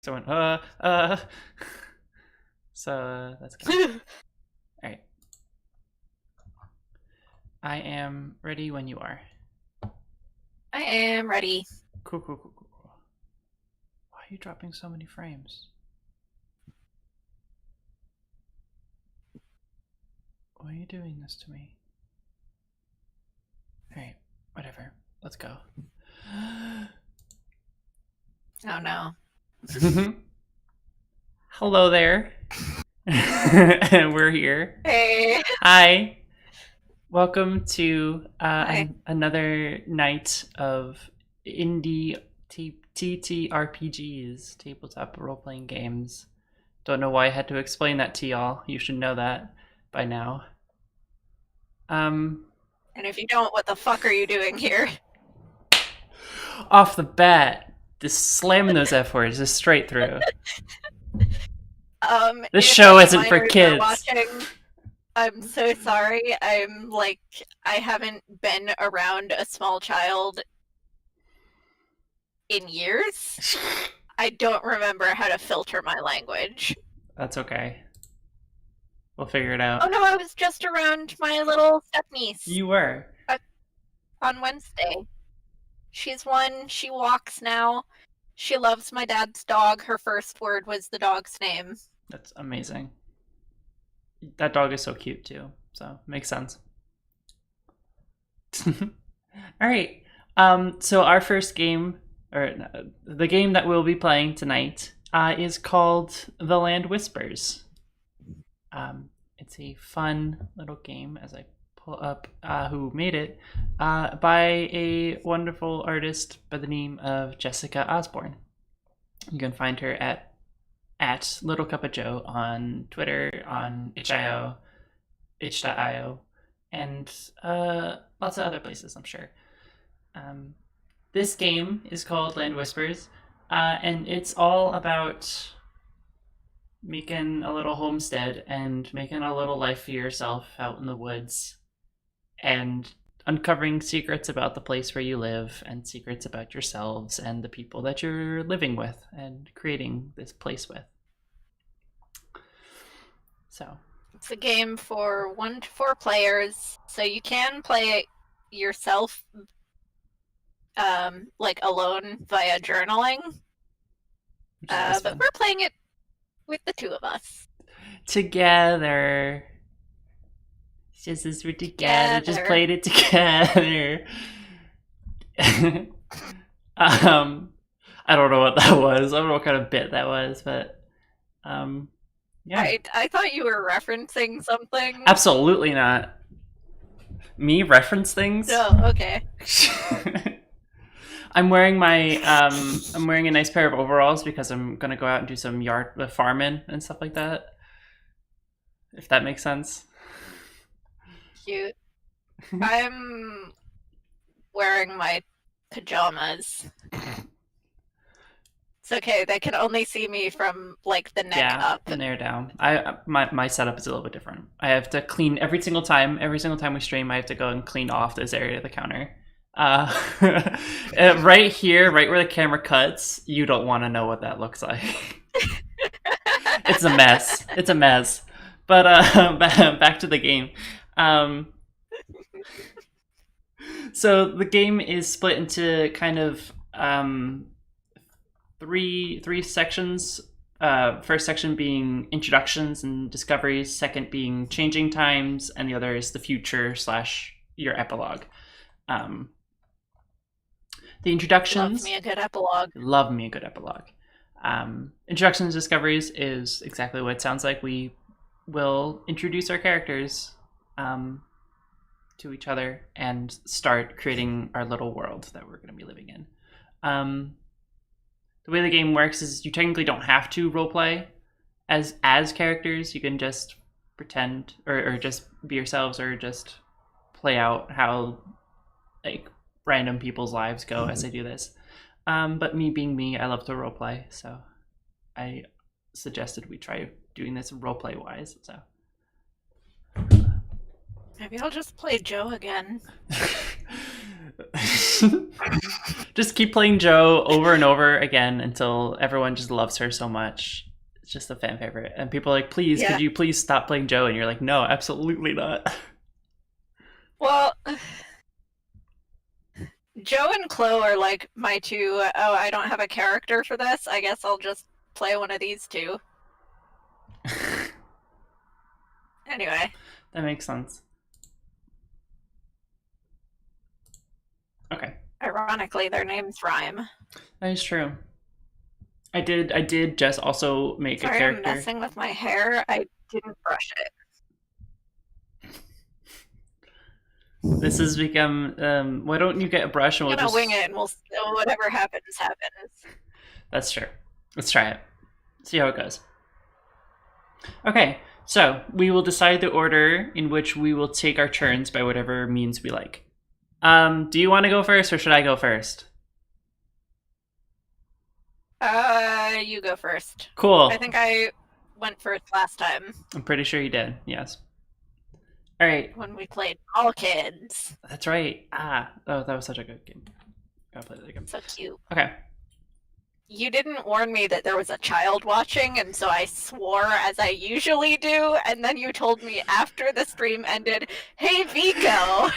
So I went, So that's good. All right. I am ready when you are. I am ready. Cool. Why are you dropping so many frames? Why are you doing this to me? All right, whatever. Let's go. Oh no. Hello there. And we're here. Hey. Hi. Welcome to Hi. another night of indie TTRPGs, tabletop role playing games. Don't know why I had to explain that to y'all. You should know that by now. And if you don't, what the fuck are you doing here? Off the bat, just slamming those F words just straight through. This If show any isn't for minors are kids. watching, I'm so sorry. I haven't been around a small child in years. I don't remember how to filter my language. That's okay. We'll figure it Oh out. no, I was just around my little stepniece You were. on Wednesday. She's one, she walks now. She loves my dad's dog. Her first word was the dog's name. That's amazing. That dog is so cute too. So makes sense. All right. So our first game, or the game that we'll be playing tonight, is called The Land Whispers. It's a fun little game, as I pull up who made it, by a wonderful artist by the name of Jessica Osborne. You can find her at Little Cup of Joe on Twitter, on itch.io, and lots of other places, I'm sure. This game is called Land Whispers, and it's all about making a little homestead and making a little life for yourself out in the woods and uncovering secrets about the place where you live and secrets about yourselves and the people that you're living with and creating this place with. So It's a game for 1 to 4 players, so you can play it yourself, like alone via journaling. But we're playing it with the two of us. Together. It's just as we're together. Just played it together. I don't know what that was. I don't know what kind of bit that was, but yeah. I thought you were referencing something. Absolutely not. Me reference things? Oh, okay. I'm wearing I'm wearing a nice pair of overalls because I'm gonna go out and do some yard farming and stuff like that. If that makes sense. Cute. I'm wearing my pajamas. It's okay. They can only see me from like the neck up. And they're down. My setup is a little bit different. I have to clean every single time. Every single time we stream, I have to go and clean off this area of the counter. Right here, right where the camera cuts, you don't want to know what that looks like. It's a mess. It's a mess. But back to the game. So the game is split into kind of three sections. First section being introductions and discoveries. Second being changing times, and the other is the future / your epilogue. The introductions. Love me a good epilogue. Love me a good epilogue. Introductions and discoveries is exactly what it sounds like. We will introduce our characters to each other and start creating our little world that we're going to be living in. The way the game works is you technically don't have to roleplay as characters. You can just pretend or just be yourselves or just play out how like random people's lives go as they do this. But me being me, I love to roleplay, so I suggested we try doing this roleplay wise. So maybe I'll just play Joe again. Just keep playing Joe over and over again until everyone just loves her so much. It's just a fan favorite. And people are like, please, Yeah. could you please stop playing Joe? And you're like, no, absolutely not. Well, Joe and Chloe are like my two, oh, I don't have a character for this. I guess I'll just play one of these two. Anyway. That makes sense. Okay. Ironically, their names rhyme. That is true. I did just also make Sorry, a character. I'm messing with my hair. I didn't brush it. This has become. Why don't you get a brush and I'm we'll gonna just wing it, and whatever happens, happens. That's true. Let's try it. See how it goes. Okay, so we will decide the order in which we will take our turns by whatever means we like. Do you want to go first or should I go first? You go first. Cool. I think I went first last time. I'm pretty sure you did. Yes. All right. When we played All Kids. That's right. Oh, that was such a good game. Gotta play that again. So cute. Okay. You didn't warn me that there was a child watching, and so I swore as I usually do, and then you told me after the stream ended, hey Vico,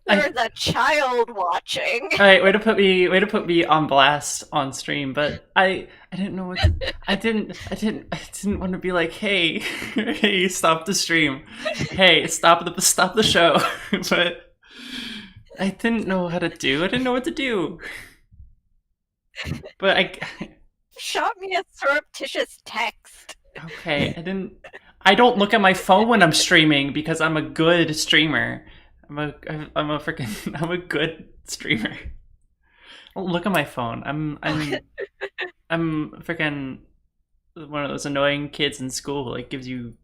there's a child watching. All right, way to put me on blast on stream, but I didn't know what to, I didn't want to be like, hey, hey, stop the stream, hey, stop the show, but I didn't know how to do. I didn't know what to do. But I shot me a surreptitious text. Okay, I don't look at my phone when I'm streaming because I'm a good streamer. I'm a good streamer. I don't look at my phone. I'm freaking one of those annoying kids in school who like gives you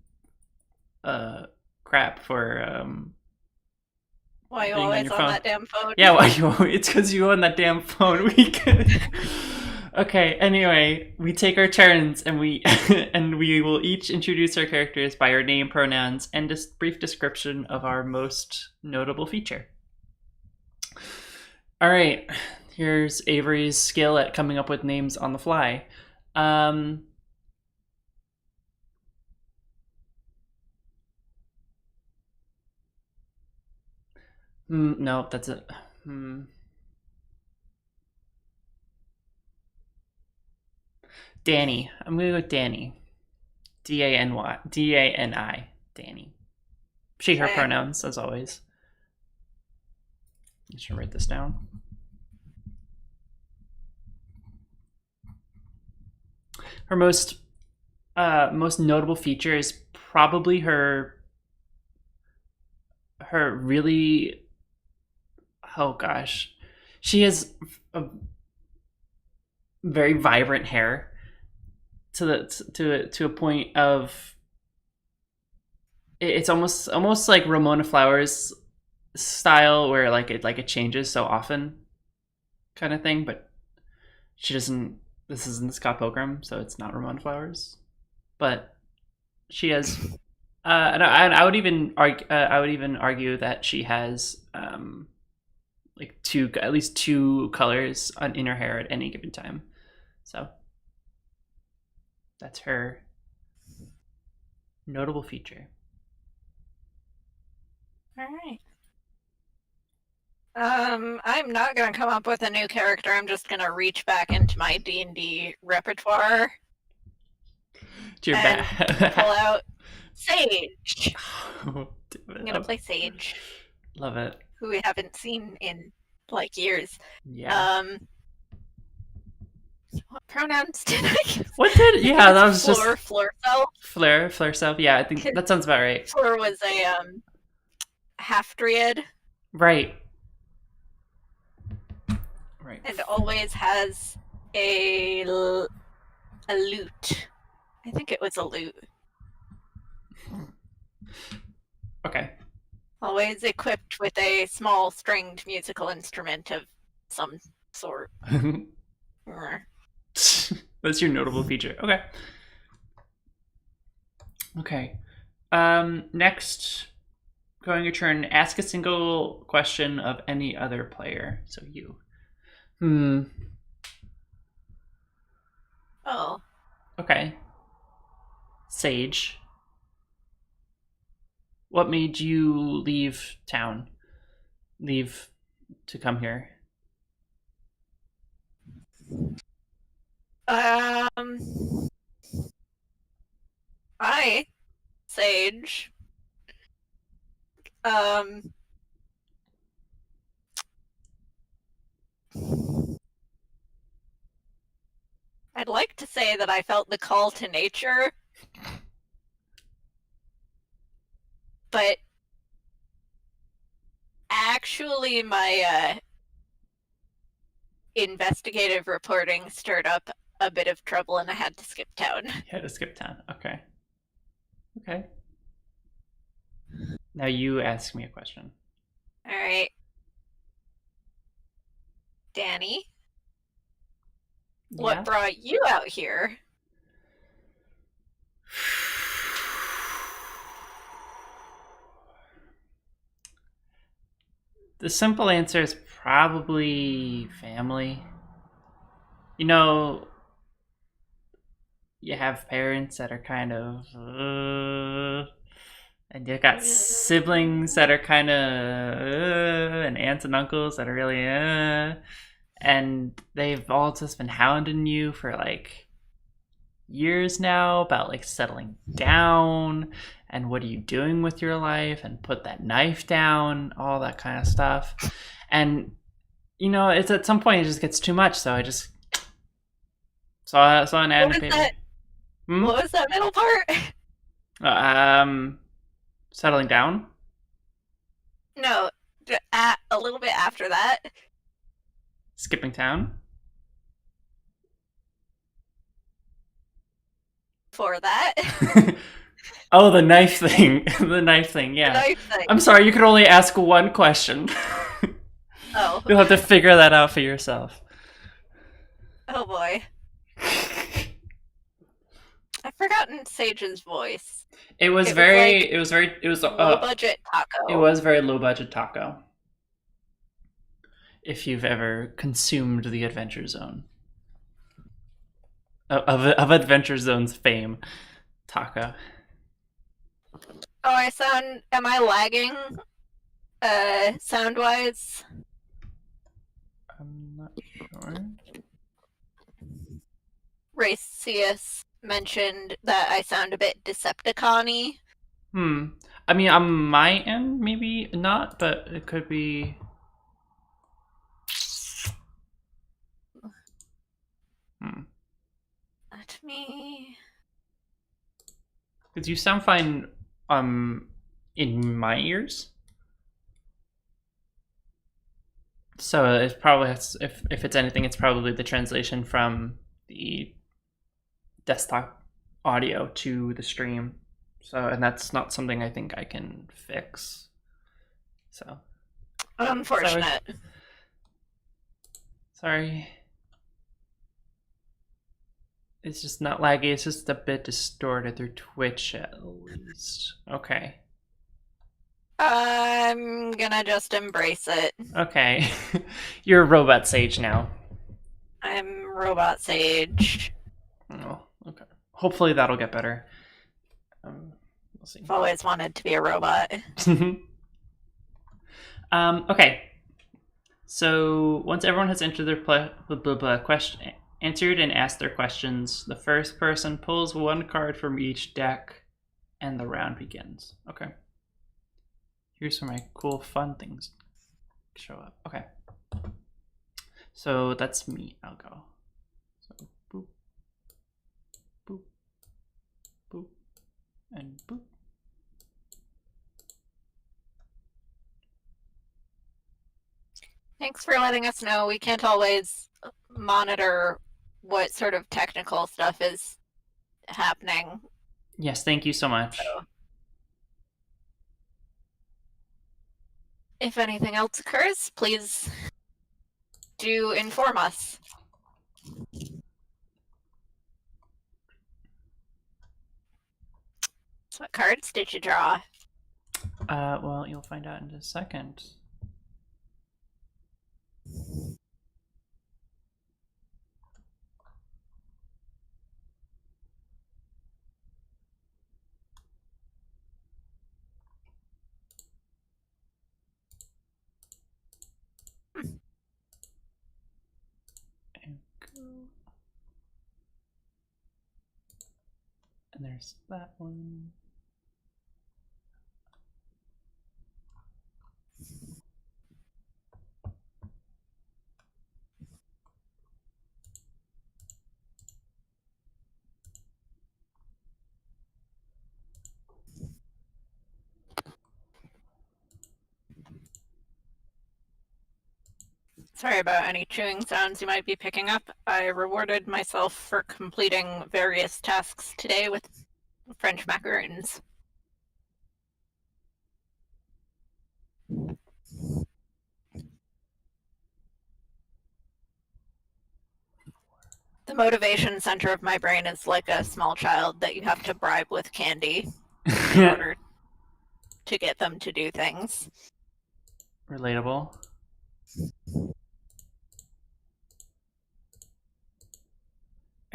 crap for why you always on that damn phone? Yeah, why you always, it's because you on that damn phone. Okay, anyway, we take our turns and we and we will each introduce our characters by our name, pronouns, and a brief description of our most notable feature. All right, here's Avery's skill at coming up with names on the fly. No, that's it. Danny. I'm gonna go with Danny. Dani. Danny. She, her pronouns, as always. I should write this down. Her most notable feature is probably her really, oh gosh, she has a very vibrant hair to a point of it's almost like Ramona Flowers style where like it changes so often kind of thing, but she doesn't. This isn't Scott Pilgrim, so it's not Ramona Flowers, but she has and I would even argue that she has like at least two colors in her hair at any given time. So that's her notable feature. All right. I'm not gonna come up with a new character. I'm just gonna reach back into my D&D repertoire and pull out Sage. I'm gonna play Sage. Love it. Who we haven't seen in like years. Yeah. What pronouns did I use? What did? Yeah, that was Fleur, just Fleur self. Fleur self. Yeah, I think that sounds about right. Fleur was a half Dryad. Right. And always has a lute. I think it was a lute. Okay. Always equipped with a small stringed musical instrument of some sort. That's your notable feature. Okay. Okay. Next, going your turn. Ask a single question of any other player. So you. Hmm. Oh. Okay. Sage, what made you leave town? Leave to come here? Um, Hi, Sage. Um, I'd like to say that I felt the call to nature, but actually my investigative reporting stirred up a bit of trouble and I had to skip town. You had to skip town. Okay. Okay. Now you ask me a question. All right, Danny, what Yeah. brought you out here? The simple answer is probably family. You know, you have parents that are kind of, and you've got siblings that are kind of, and aunts and uncles that are really, and they've all just been hounding you for like years now about like settling down and what are you doing with your life and put that knife down, all that kind of stuff. And it's at some point it just gets too much, so I just saw an ad What in the was paper. that? Hmm? What was that middle part? Um, Settling down, No, a little bit after that. skipping town. For that, Oh, the knife thing. The knife thing, the yeah. knife thing. I'm sorry, you could only ask one question. Oh, You'll have to figure that out for yourself. oh boy. I've forgotten Sage's voice. It was It was like low budget it taco. was very low budget taco. If you've ever consumed the Adventure Zone, of Adventure Zone's fame, taco. Oh, am I lagging, sound wise? I'm not sure. Racius mentioned that I sound a bit Decepticon-y. Hmm. I mean, on my end, maybe not, but it could be. Hmm. Let me. Because you sound fine, in my ears. So it probably has, if it's anything, it's probably the translation from the desktop audio to the stream. So, and that's not something I think I can fix. So, sorry. Unfortunate. Sorry. It's just not laggy. It's just a bit distorted through Twitch, at least. Okay. I'm gonna just embrace it. Okay. You're a robot sage now. I'm Robot Sage. Oh, okay. Hopefully that'll get better. We'll see. I've always wanted to be a robot. Okay. So once everyone has entered their question, answered and asked their questions, the first person pulls one card from each deck, and the round begins. Okay. Here's where my cool fun things show up. Okay. So that's me. I'll go. So boop, boop, boop, and boop. Thanks for letting us know. We can't always monitor what sort of technical stuff is happening. Yes, thank you so much. So, if anything else occurs, please do inform us. So what cards did you draw? Well, you'll find out in a second. And there's that one. Sorry about any chewing sounds you might be picking up. I rewarded myself for completing various tasks today with French macaroons. The motivation center of my brain is like a small child that you have to bribe with candy in order to get them to do things. Relatable.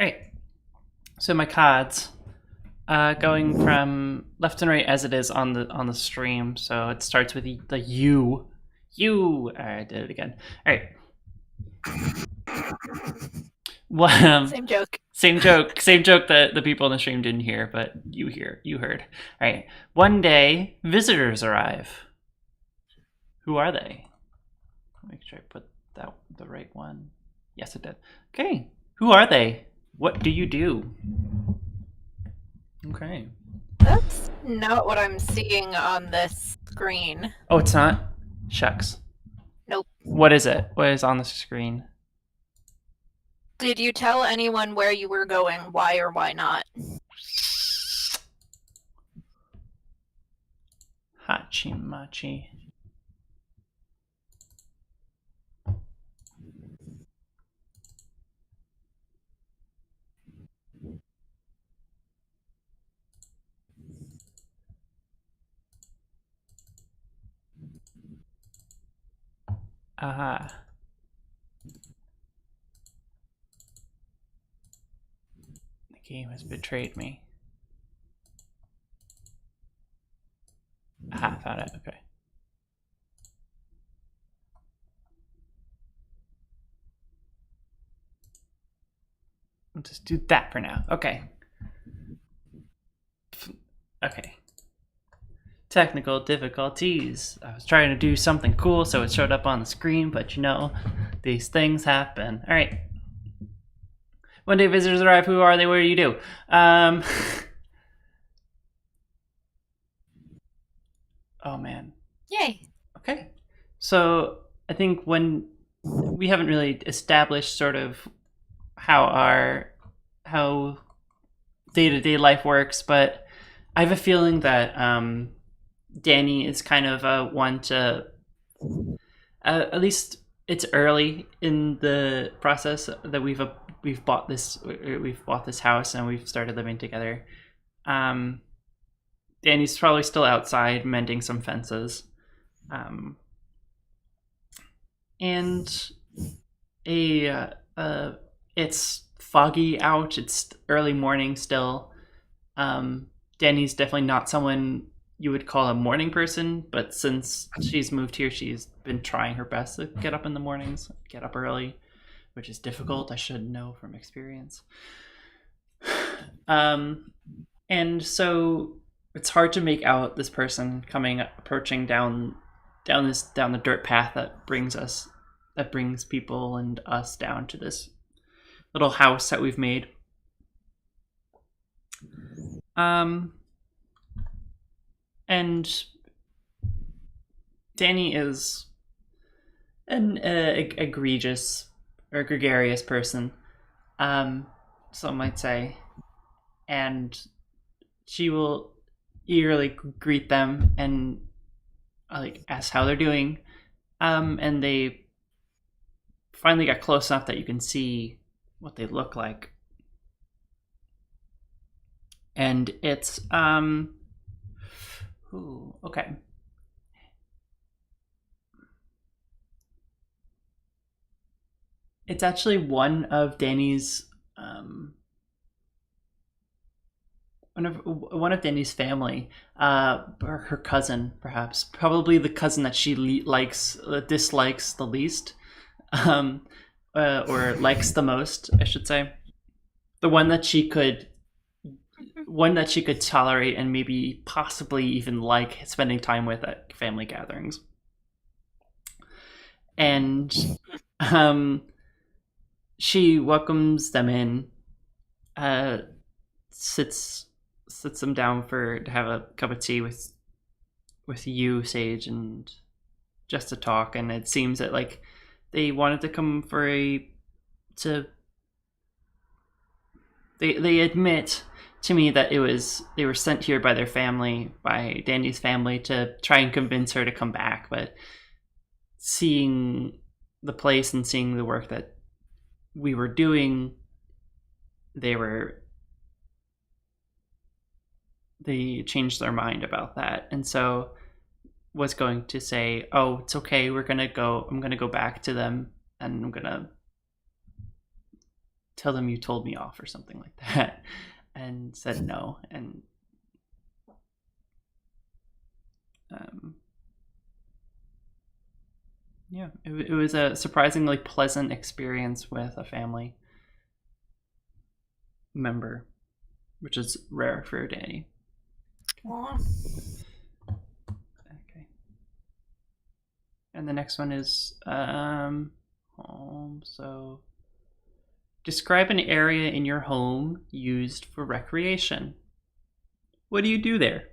Alright. So my cards. Going from left and right as it is on the stream. So it starts with the U. U. Alright, I did it again. Alright. Well, Same joke. Same joke that the people in the stream didn't hear, but you heard. All right. One day, visitors arrive. Who are they? Make sure I put that the right one. Yes, it did. Okay. Who are they? What do you do? Okay. That's not what I'm seeing on this screen. Oh, it's not? Shucks. Nope. What is it? What is on the screen? Did you tell anyone where you were going, why or why not? Hachimachi. Aha. The game has betrayed me. Aha, found it. Okay. I'll just do that for now. Okay. Okay. Technical difficulties. I was trying to do something cool so it showed up on the screen, but you know, these things happen. All right. One day visitors arrive. Who are they? What do you do? Oh man. Yay. Okay. So I think when we haven't really established sort of how day-to-day life works, but I have a feeling that Danny is kind of one to at least it's early in the process that we've bought this house and we've started living together. Danny's probably still outside mending some fences, and it's foggy out. It's early morning still. Danny's definitely not someone you would call a morning person, but since she's moved here, she's been trying her best to get up in the mornings, get up early, which is difficult. I should know from experience. And so it's hard to make out this person approaching down the dirt path that brings people and us down to this little house that we've made. And Danny is an egregious or gregarious person, some might say, and she will eagerly greet them and ask how they're doing, and they finally got close enough that you can see what they look like, and it's okay. It's actually one of Danny's one of Danny's family, or her cousin, perhaps, probably the cousin that she dislikes the least, or likes the most, I should say. The one that she could one that she could tolerate and maybe possibly even like spending time with at family gatherings. And um, she welcomes them in, uh, sits them down to have a cup of tea with you, Sage, and just to talk. And it seems that like they wanted to come for to they admit to me that they were sent here by their family, by Danny's family, to try and convince her to come back. But seeing the place and seeing the work that we were doing, they changed their mind about that, and so was going to say, "Oh, it's okay. I'm gonna go back to them, and I'm gonna tell them you told me off or something like that," and said no. And yeah, it was a surprisingly pleasant experience with a family member, which is rare for Danny. Aw. Okay. And the next one is home. So describe an area in your home used for recreation. What do you do there?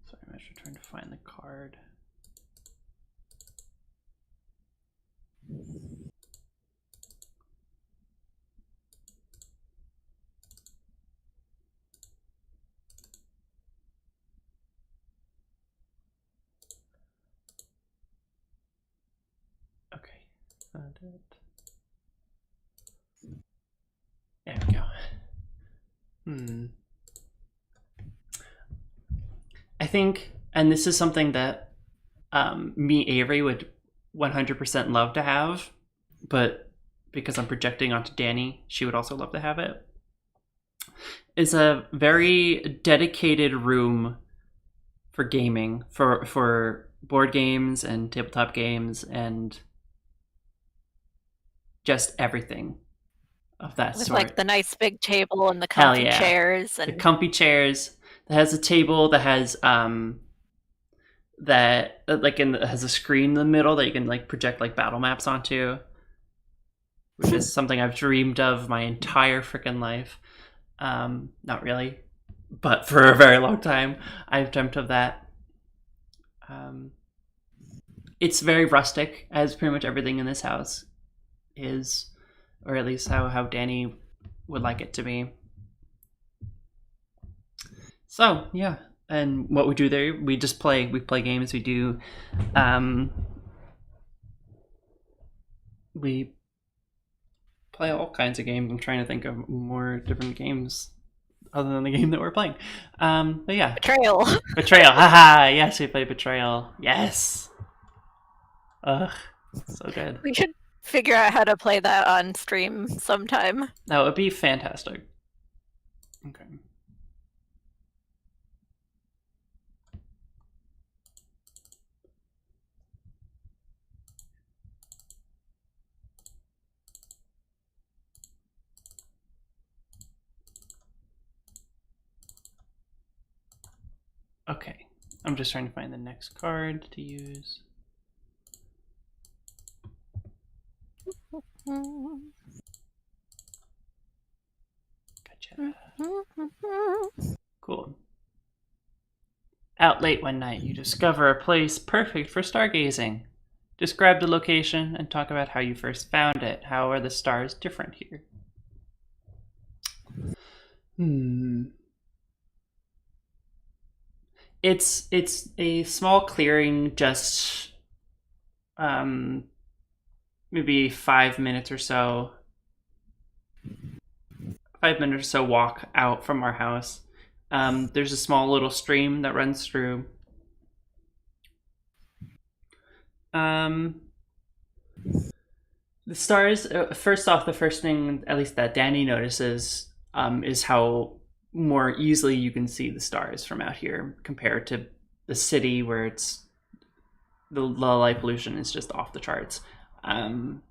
Sorry, I'm actually trying to find the card. Okay, found it. There we go. I think, and this is something that me, Avery, would 100% love to have, but because I'm projecting onto Danny, she would also love to have it, is a very dedicated room for gaming, for board games and tabletop games and just everything of that With sort. like the nice big table and the Hell comfy yeah. chairs The and comfy chairs that has a table that has that like has a screen in the middle that you can like project like battle maps onto, which is something I've dreamed of my entire freaking life. Not really, but for a very long time I've dreamt of that. It's very rustic, as pretty much everything in this house is, or at least how Danny would like it to be. So yeah, and what we do there, we play games. We play all kinds of games. I'm trying to think of more different games other than the game that we're playing. But yeah, betrayal. Betrayal. Haha. Yes, we play Betrayal. Yes. Ugh, so good. We should figure out how to play that on stream sometime. That would be fantastic. Okay. Okay. I'm just trying to find the next card to use. Gotcha. Cool. Out late one night, you discover a place perfect for stargazing. Describe the location and talk about how you first found it. How are the stars different here? It's a small clearing, just maybe 5 minutes or so. 5 minutes or so walk out from our house. There's a small little stream that runs through. The stars, first off, the first thing, at least that Danny notices, is how more easily you can see the stars from out here compared to the city where it's the light pollution is just off the charts. Um,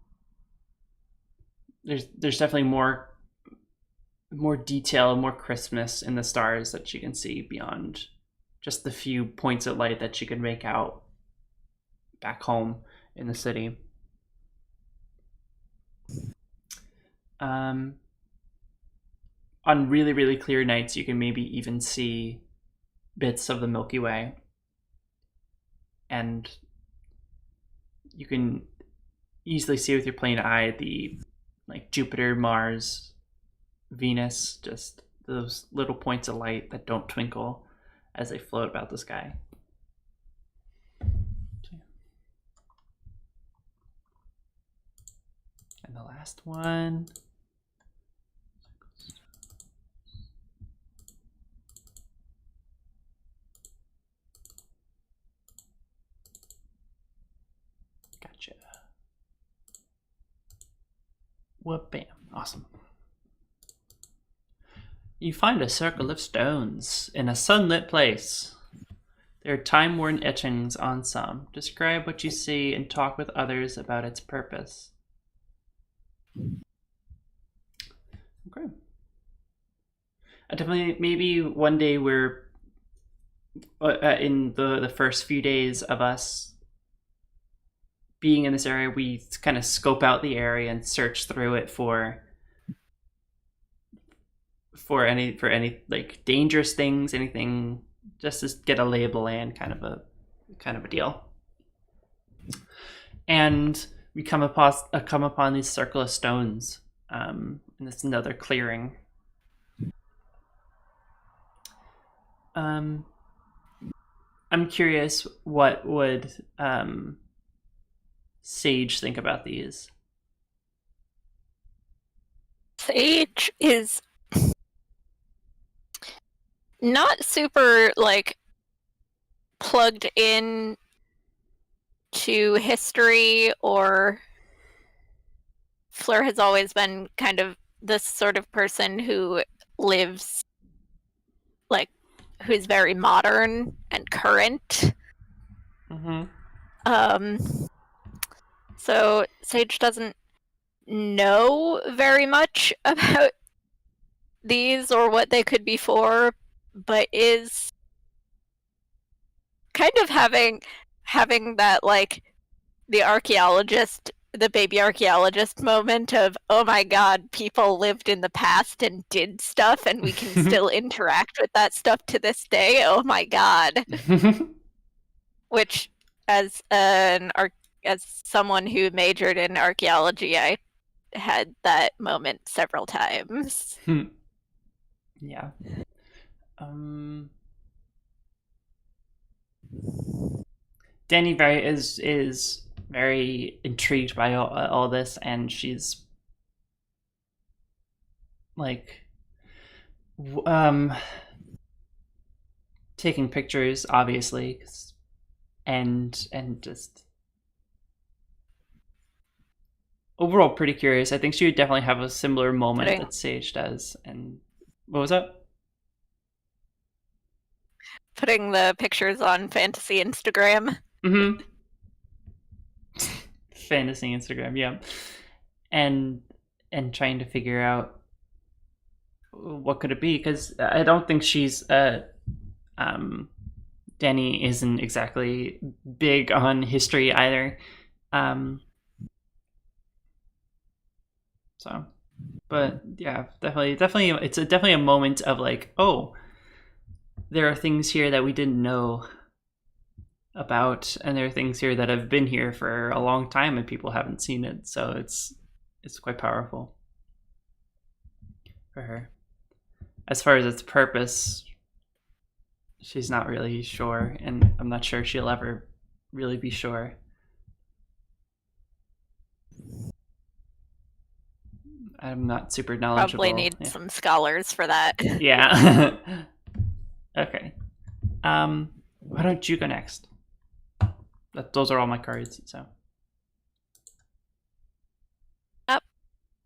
there's definitely more detail, more crispness in the stars that you can see beyond just the few points of light that you can make out back home in the city. Um, on really, really clear nights, you can maybe even see bits of the Milky Way. And you can easily see with your plain eye the like Jupiter, Mars, Venus, just those little points of light that don't twinkle as they float about the sky. And the last one. Gotcha. Whoop, bam. Awesome. You find a circle of stones in a sunlit place. There are time-worn etchings on some. Describe what you see and talk with others about its purpose. Okay. Definitely, maybe one day we're in the first few days of us being in this area, we kind of scope out the area and search through it for any like dangerous things, anything, just to get a lay of the land, kind of a deal. And we come upon these circle of stones, and it's another clearing. I'm curious, what would Sage think about these? Sage is not super like plugged in to history, or Fleur has always been kind of this sort of person who lives like who's very modern and current. Mm-hmm. So Sage doesn't know very much about these or what they could be for, but is kind of having that like the baby archaeologist moment of, oh my god, people lived in the past and did stuff and we can still interact with that stuff to this day. Oh my god. Which as someone who majored in archaeology, I had that moment several times. Yeah. Danny is very intrigued by all this, and she's like taking pictures, obviously, and just overall pretty curious. I think she would definitely have a similar moment that Sage does. And what was that? Putting the pictures on fantasy Instagram. Mm-hmm. Fantasy Instagram, yeah. And trying to figure out what could it be, because I don't think she's Danny isn't exactly big on history either. So, but yeah, definitely, it's definitely a moment of like, oh, there are things here that we didn't know about, and there are things here that have been here for a long time and people haven't seen it. So it's quite powerful for her. As far as its purpose, she's not really sure, and I'm not sure she'll ever really be sure. I'm not super knowledgeable. Probably need some scholars for that. Yeah. Okay. Why don't you go next? Those are all my cards, so.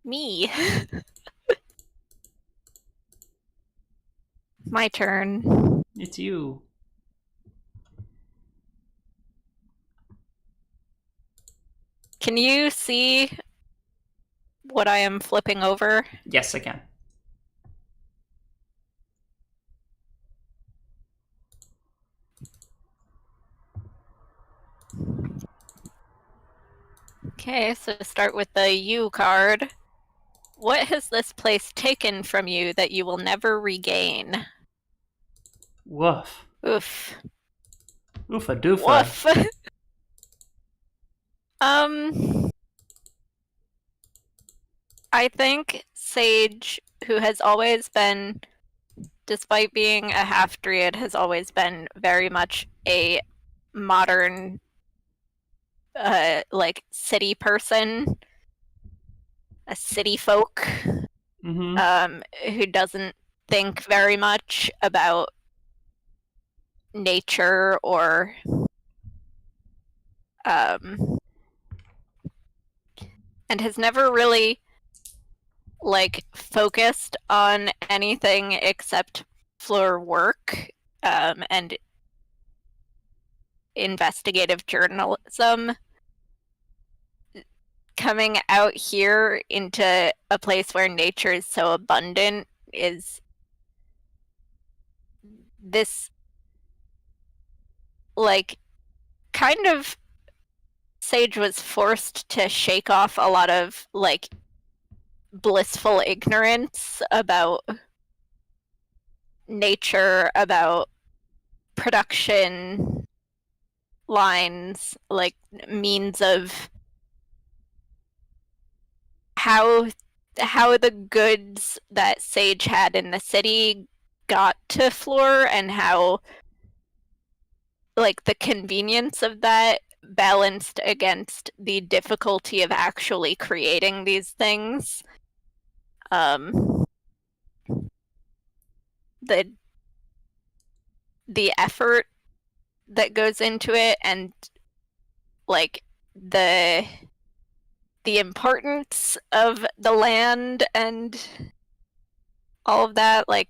Me. My turn. It's you. Can you see what I am flipping over? Yes, I can. Okay, so start with the U card. What has this place taken from you that you will never regain? Woof. Oof. Oofa doofa. Woof. um, I think Sage, who has always been, despite being a half druid, has always been very much a modern, like city person, a city folk, Mm-hmm. who doesn't think very much about nature or um, and has never really like focused on anything except floor work and investigative journalism. Coming out here into a place where nature is so abundant is this like kind of Sage was forced to shake off a lot of like blissful ignorance about nature, about production lines, like means of how the goods that Sage had in the city got to Floor and how like the convenience of that balanced against the difficulty of actually creating these things. Um, the effort that goes into it and like the importance of the land and all of that, like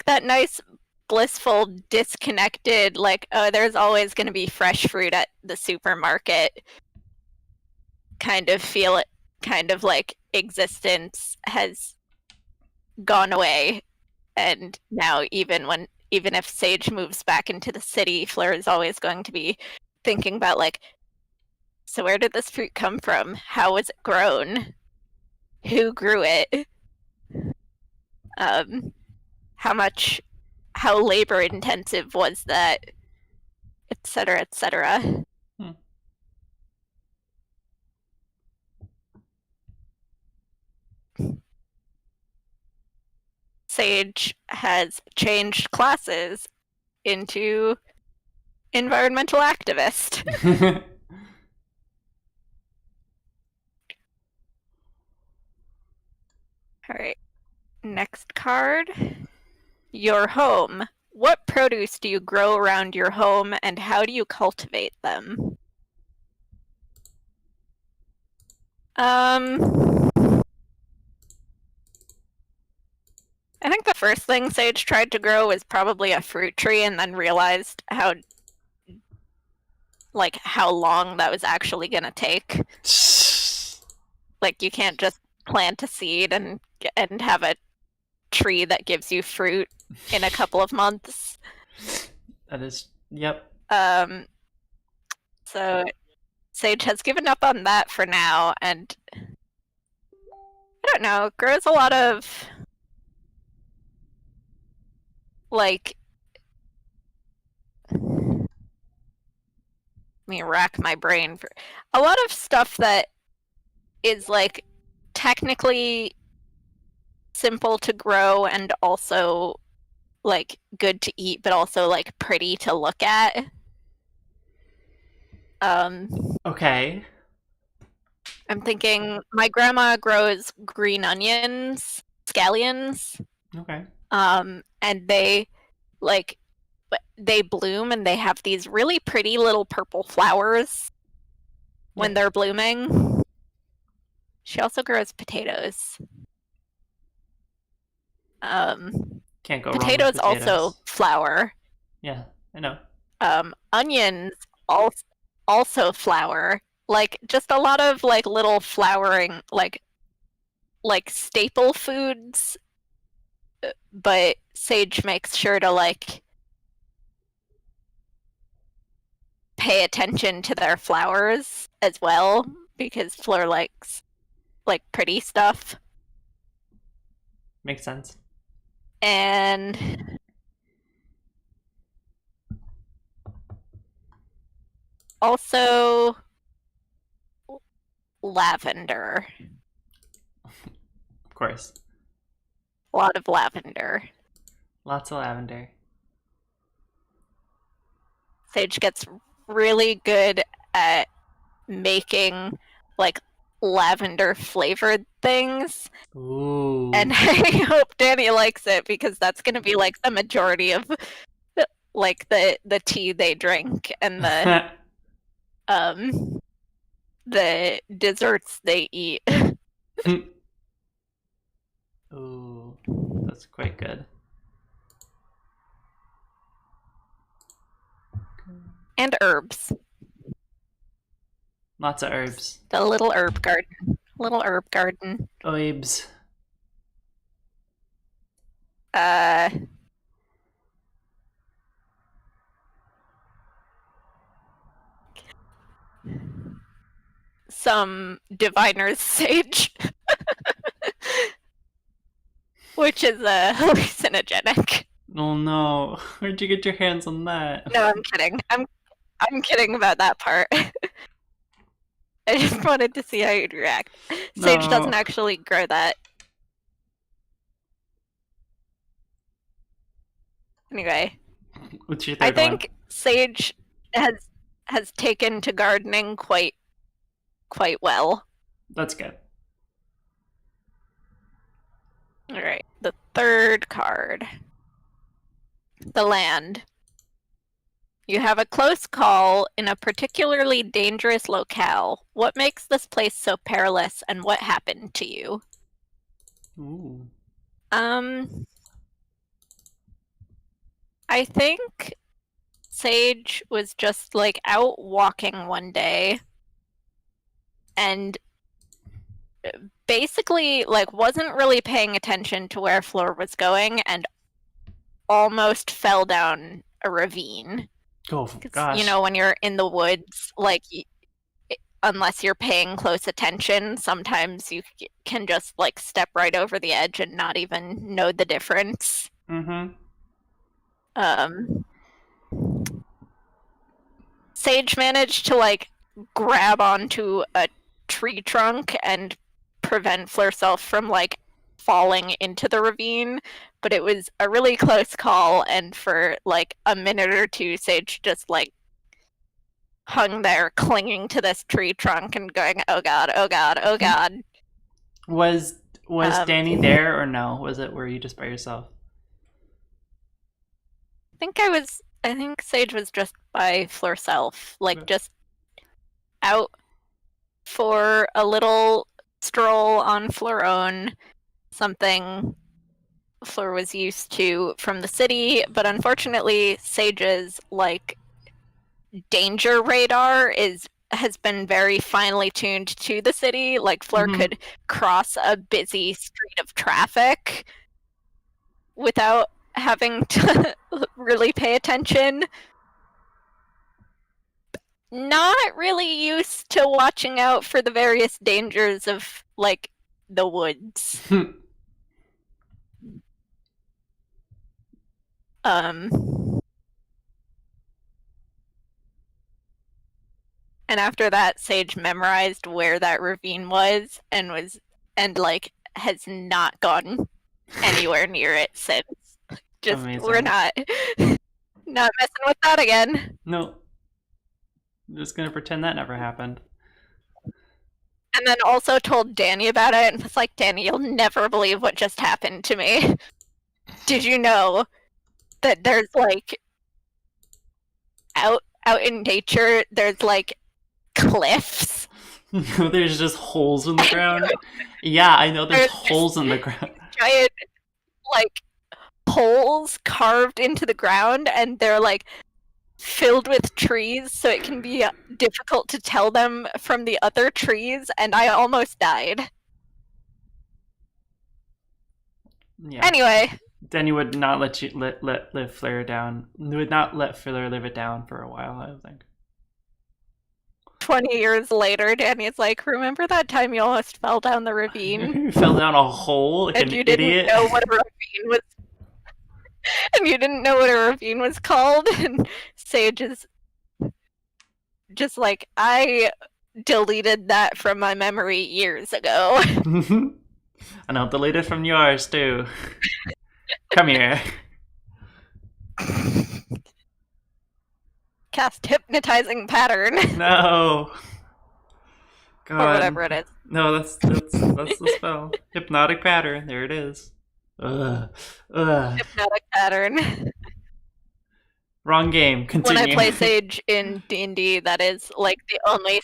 that nice blissful disconnected, like, oh, there's always going to be fresh fruit at the supermarket kind of feel it, kind of like existence has gone away. And now even if Sage moves back into the city, Fleur is always going to be thinking about like, so where did this fruit come from? How was it grown? Who grew it? Um, how labor intensive was that, etc., etc. Hmm. Sage has changed classes into environmental activist. All right, next card. Your home. What produce do you grow around your home and how do you cultivate them? I think the first thing Sage tried to grow was probably a fruit tree and then realized how long that was actually going to take. Like you can't just plant a seed and have a tree that gives you fruit in a couple of months. That is, yep. So Sage has given up on that for now, and I don't know, grows a lot of like, let me rack my brain for a lot of stuff that is like technically simple to grow and also like good to eat, but also like pretty to look at. Okay. I'm thinking my grandma grows green onions, scallions, Okay. and like they bloom and they have these really pretty little purple flowers when Yep. they're blooming. She also grows potatoes. Can't go wrong with Potatoes also potatoes. flower. Yeah, I know. Onions also flower. like just a lot of like little flowering like staple foods, but Sage makes sure to like pay attention to their flowers as well because Fleur likes like pretty stuff. Makes sense. And also lavender. Of course. A lot of lavender. Lots of lavender. Sage gets really good at making like lavender flavored things. Ooh. And I hope Danny likes it because that's going to be like the majority of like the tea they drink and the desserts they eat. Ooh, that's quite good. And herbs. Lots of herbs. The little herb garden. Little herb garden. Oibs. Uh some diviner's sage. Which is hallucinogenic. Oh no. Where'd you get your hands on that? No, I'm kidding. I'm kidding about that part. I just wanted to see how you'd react. Sage No. doesn't actually grow that. Anyway, What's your I third one? think Sage has taken to gardening quite well. That's good. All right, the third card. The land. You have a close call in a particularly dangerous locale. What makes this place so perilous and what happened to you? Ooh. I think Sage was just like out walking one day and basically like wasn't really paying attention to where Fleur was going and almost fell down a ravine. Oh gosh. You know, when you're in the woods, like unless you're paying close attention, sometimes you can just like step right over the edge and not even know the difference. Mm-hmm. Sage managed to like grab onto a tree trunk and prevent Fleurself from like falling into the ravine, but it was a really close call, and for like a minute or two, Sage just like hung there clinging to this tree trunk and going, oh god, oh god, oh god. Was Danny there or no? Were you just by yourself? I think Sage was just by Fleurself, like just out for a little stroll on Fleur own, something Fleur was used to from the city, but unfortunately Sage's like danger radar has been very finely tuned to the city. Like Fleur could cross a busy street of traffic without having to really pay attention. Not really used to watching out for the various dangers of like the woods. And after that, Sage memorized where that ravine was and like has not gone anywhere near it since. Just Amazing. we're not messing with that again. No. I'm just gonna pretend that never happened. And then also told Danny about it and was like, Danny, you'll never believe what just happened to me. Did you know that there's like out in nature there's like cliffs? There's just holes in the ground. Yeah, I know there's holes in the ground. Giant like holes carved into the ground, and they're like filled with trees, so it can be difficult to tell them from the other trees, and I almost died. Yeah. Anyway, Then you would not let you let Flare down. You would not let Flare live it down for a while, I think. 20 years later, Danny's like, remember that time you almost fell down the ravine? You fell down a hole like And an you didn't idiot. know what a ravine was and you didn't know what a ravine was called? And Sage is just like, I deleted that from my memory years ago. And I'll delete it from yours too. Come here. Cast hypnotizing pattern. No. Or God. whatever it is. No, that's the spell. Hypnotic pattern. There it is. Ugh. Ugh. Hypnotic pattern. Wrong game. When I Continue. play Sage in D&D, that is like the only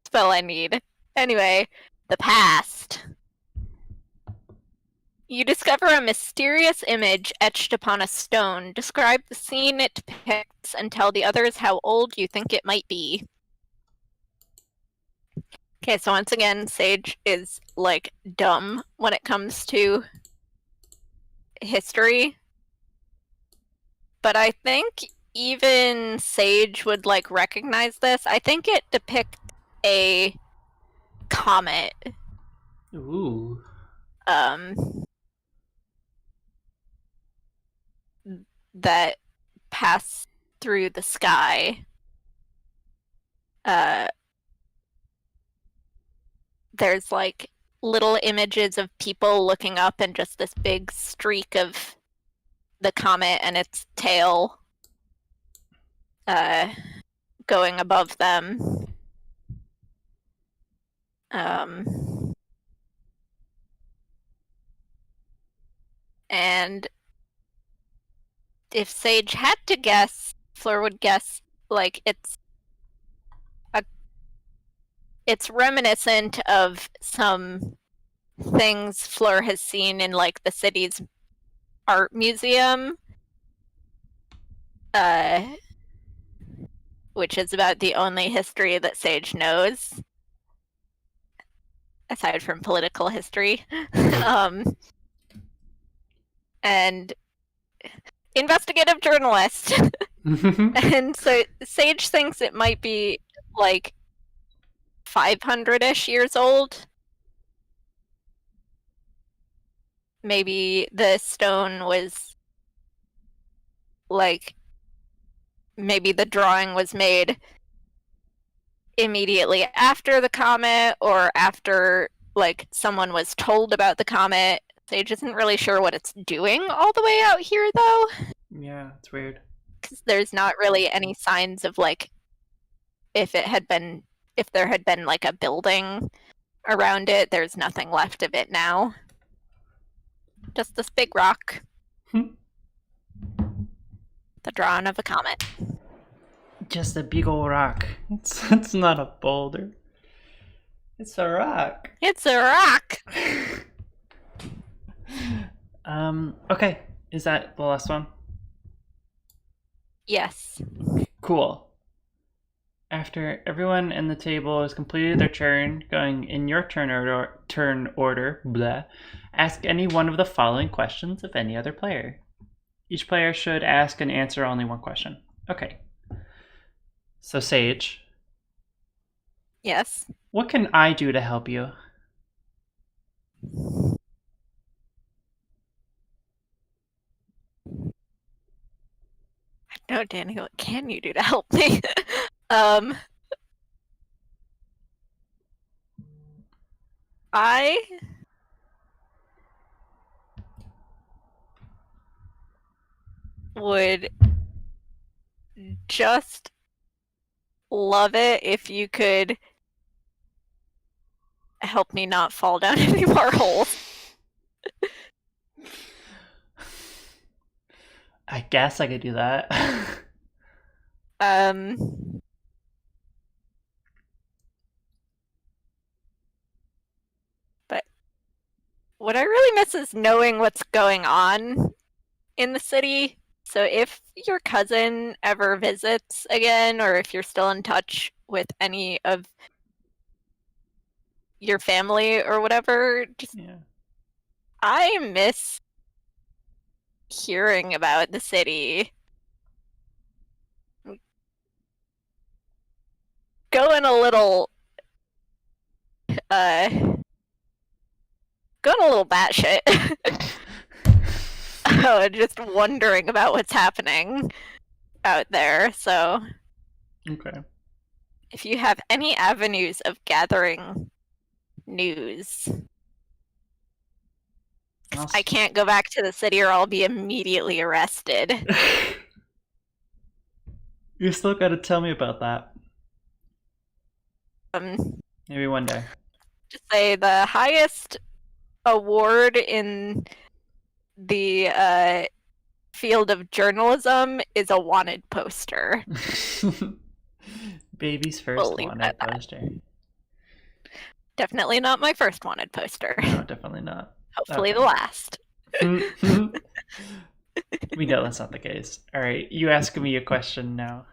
spell I need. Anyway, the past. You discover a mysterious image etched upon a stone. Describe the scene it depicts and tell the others how old you think it might be. Okay, so once again, Sage is like dumb when it comes to history. But I think even Sage would like recognize this. I think it depicts a comet. Ooh. That pass through the sky. There's like little images of people looking up and just this big streak of the comet and its tail going above them. And if Sage had to guess, Fleur would guess like it's reminiscent of some things Fleur has seen in like the city's art museum, which is about the only history that Sage knows, aside from political history. And investigative journalist. And so Sage thinks it might be like 500-ish years old. Maybe the stone was like, maybe the drawing was made immediately after the comet or after like someone was told about the comet. Sage isn't really sure what it's doing all the way out here though. Yeah, it's weird. Because there's not really any signs of like if there had been like a building around it. There's nothing left of it now. Just this big rock. The drawing of a comet. Just a big old rock. It's not a boulder. It's a rock. It's a rock. Okay. Is that the last one? Yes. Cool. After everyone in the table has completed their turn, going in your turn order, blah, ask any one of the following questions of any other player. Each player should ask and answer only one question. Okay. So, Sage. Yes. What can I do to help you? No, Danny, what can you do to help me? I would just love it if you could help me not fall down any more holes. I guess I could do that. But what I really miss is knowing what's going on in the city. So if your cousin ever visits again, or if you're still in touch with any of your family or whatever, just Yeah. I miss hearing about the city. Going a little uh going a little batshit. Just wondering about what's happening out there. So Okay. if you have any avenues of gathering news, I'll I can't go back to the city or I'll be immediately arrested. You still got to tell me about that. Um, Maybe one day. just say the highest award in the field of journalism is a wanted poster. Baby's We'll first leave it wanted at that. poster. Definitely not my first wanted poster. No, definitely not. Hopefully the Okay. last. We know that's not the case. All right, you ask me a question now.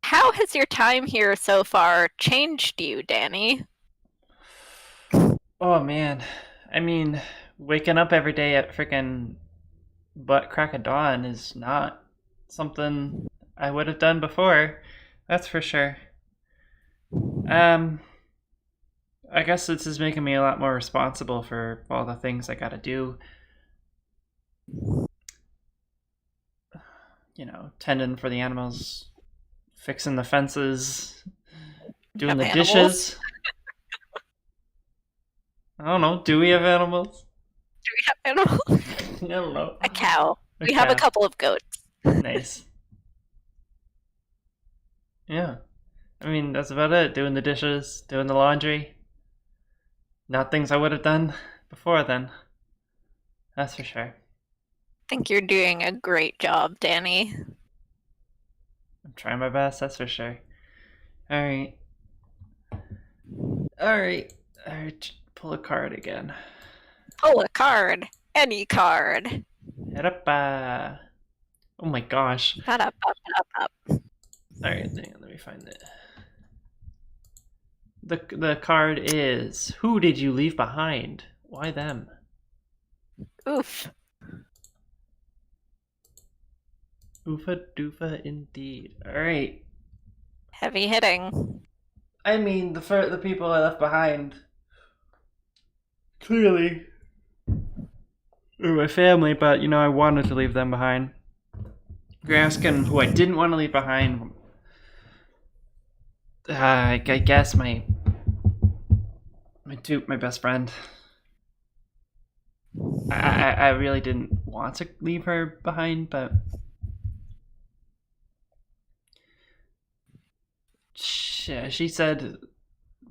How has your time here so far changed you, Danny? Oh man, I mean, waking up every day at freaking butt crack of dawn is not something I would have done before. That's for sure. Um, I guess this is making me a lot more responsible for all the things I gotta do. Tending for the animals, fixing the fences, doing Have the animals? dishes. I don't know. Do we have animals? Do we have animals? I don't know. A cow. A We have a cow. couple of goats. Nice. Yeah. I mean, that's about it. Doing the dishes, doing the laundry. Not things I would have done before then. That's for sure. I think you're doing a great job, Danny. I'm trying my best, that's for sure. Alright. Alright. Alright. Pull a card again. Pull a card. Any card. Herapa. Oh my gosh. Ba-da-ba-ba-ba. Alright, hang on, let me find it. The card is Who did you leave behind? Why them? Oof. Oofa doofa indeed. Alright. Heavy hitting. I mean, the people I left behind clearly were my family, but I wanted to leave them behind. If you're asking who I didn't want to leave behind, I guess my best friend. I really didn't want to leave her behind, but she said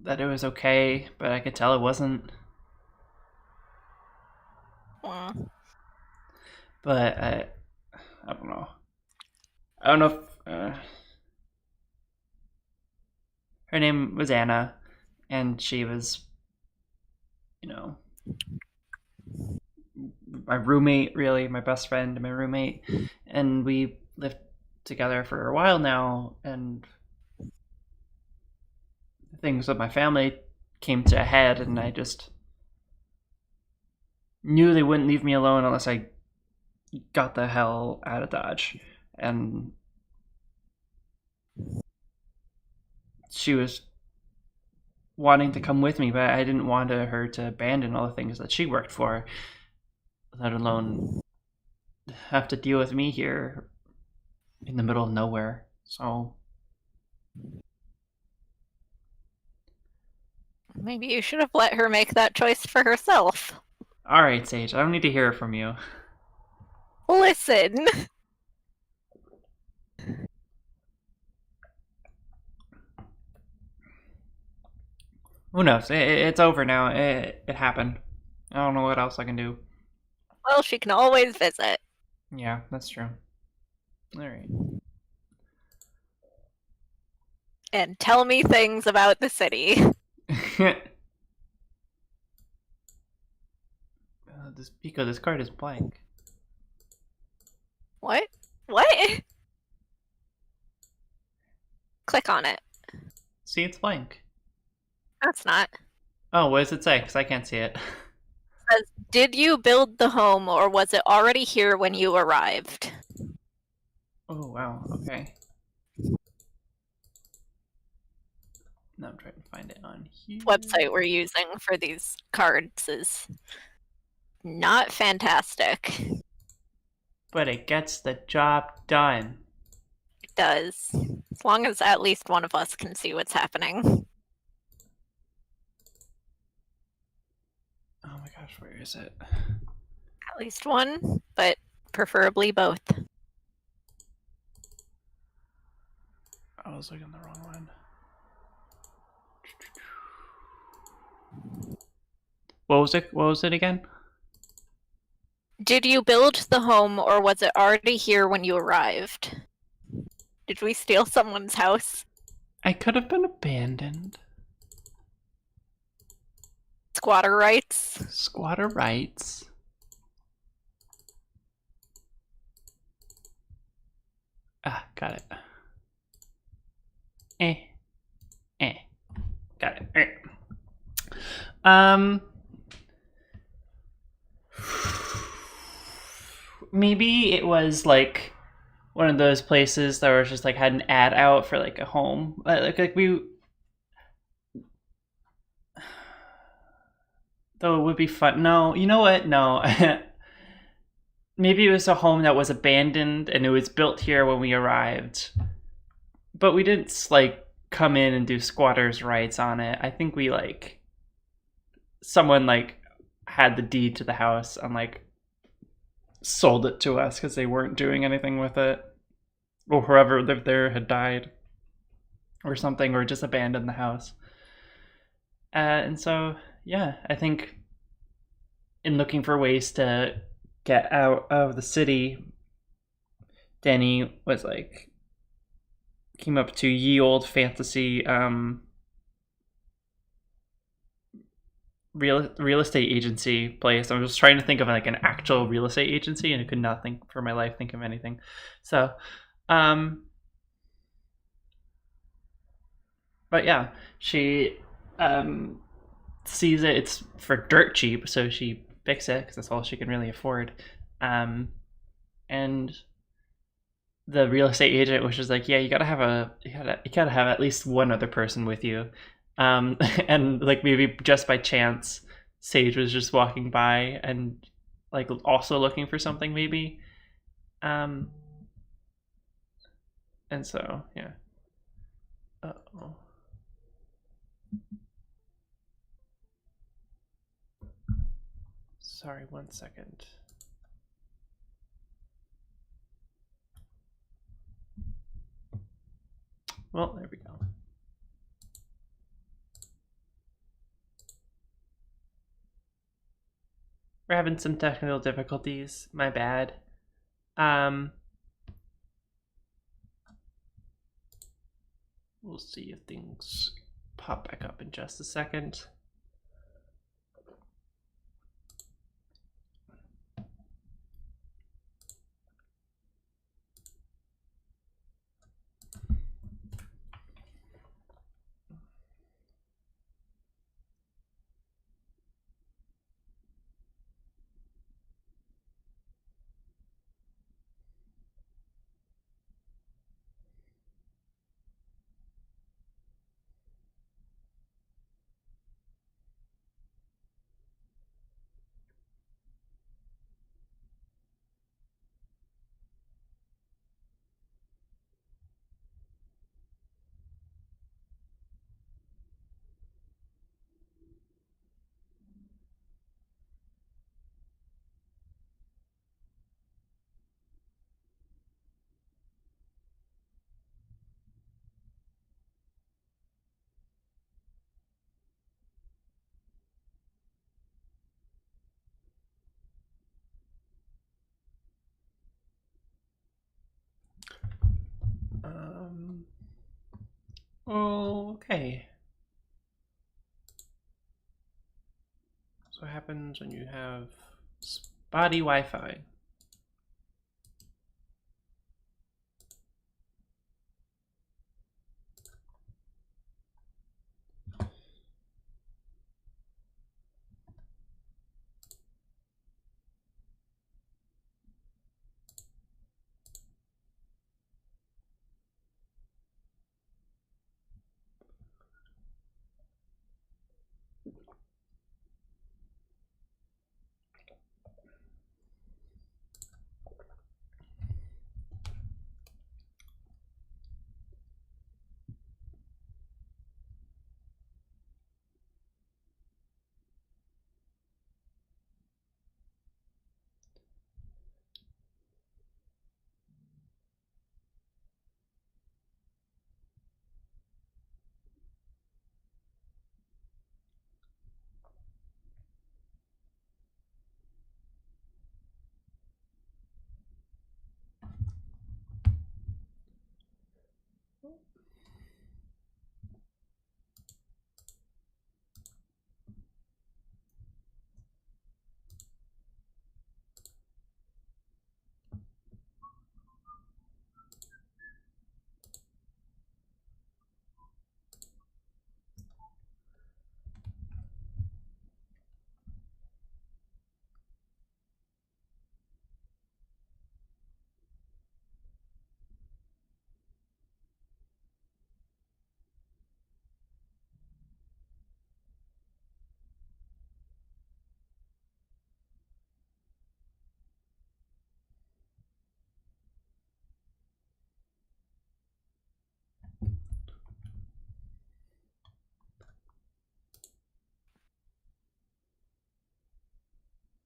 that it was okay, but I could tell it wasn't. Mm. But I don't know. I don't know if her name was Anna, and she was, you know, my roommate, really, my best friend, and my roommate, and we lived together for a while now, and things with my family came to a head, and I just knew they wouldn't leave me alone unless I got the hell out of Dodge. And she was wanting to come with me, but I didn't want her to abandon all the things that she worked for, let alone have to deal with me here in the middle of nowhere. So Maybe you should have let her make that choice for herself. all right, Sage, I don't need to hear it from you. Listen. Who knows? It's over now. It happened. I don't know what else I can do. Well, she can always visit. Yeah, that's true. All right. And tell me things about the city. This card is blank. What? What? Click on it. See, it's blank. That's not. Oh, what does it say? Because I can't see it. It says, did you build the home or was it already here when you arrived? Oh, wow. Okay. Now I'm trying to find it on here. Website we're using for these cards is not fantastic. But it gets the job done. It does. As long as at least one of us can see what's happening. Oh my gosh, where is it? At least one, but preferably both. I was looking the wrong one. What was it? What was it again? Did you build the home or was it already here when you arrived? Did we steal someone's house? I could have been abandoned. Squatter rights? Squatter rights. Ah, got it. Got it. All right. Maybe it was like one of those places that was just like had an ad out for like a home. Like we. Though it would be fun. No, you know what? No. Maybe it was a home that was abandoned and it was built here when we arrived. But we didn't like come in and do squatters' rights on it. I think we like someone like had the deed to the house and like sold it to us because they weren't doing anything with it, or whoever lived there had died or something, or just abandoned the house. And so yeah, I think in looking for ways to get out of the city, Danny was like came up to ye old fantasy real estate agency place. I was trying to think of like an actual real estate agency, and I could not think for my life think of anything. So, but yeah, she sees it's for dirt cheap, so she picks it because that's all she can really afford. And the real estate agent was just like, yeah, you gotta have at least one other person with you. And like maybe just by chance, Sage was just walking by and like also looking for something maybe. Um, and so yeah. Uh-oh. Sorry, 1 second. Well, there we go. We're having some technical difficulties. My bad. We'll see if things pop back up in just a second. Okay. So what happens when you have Body Wi-Fi.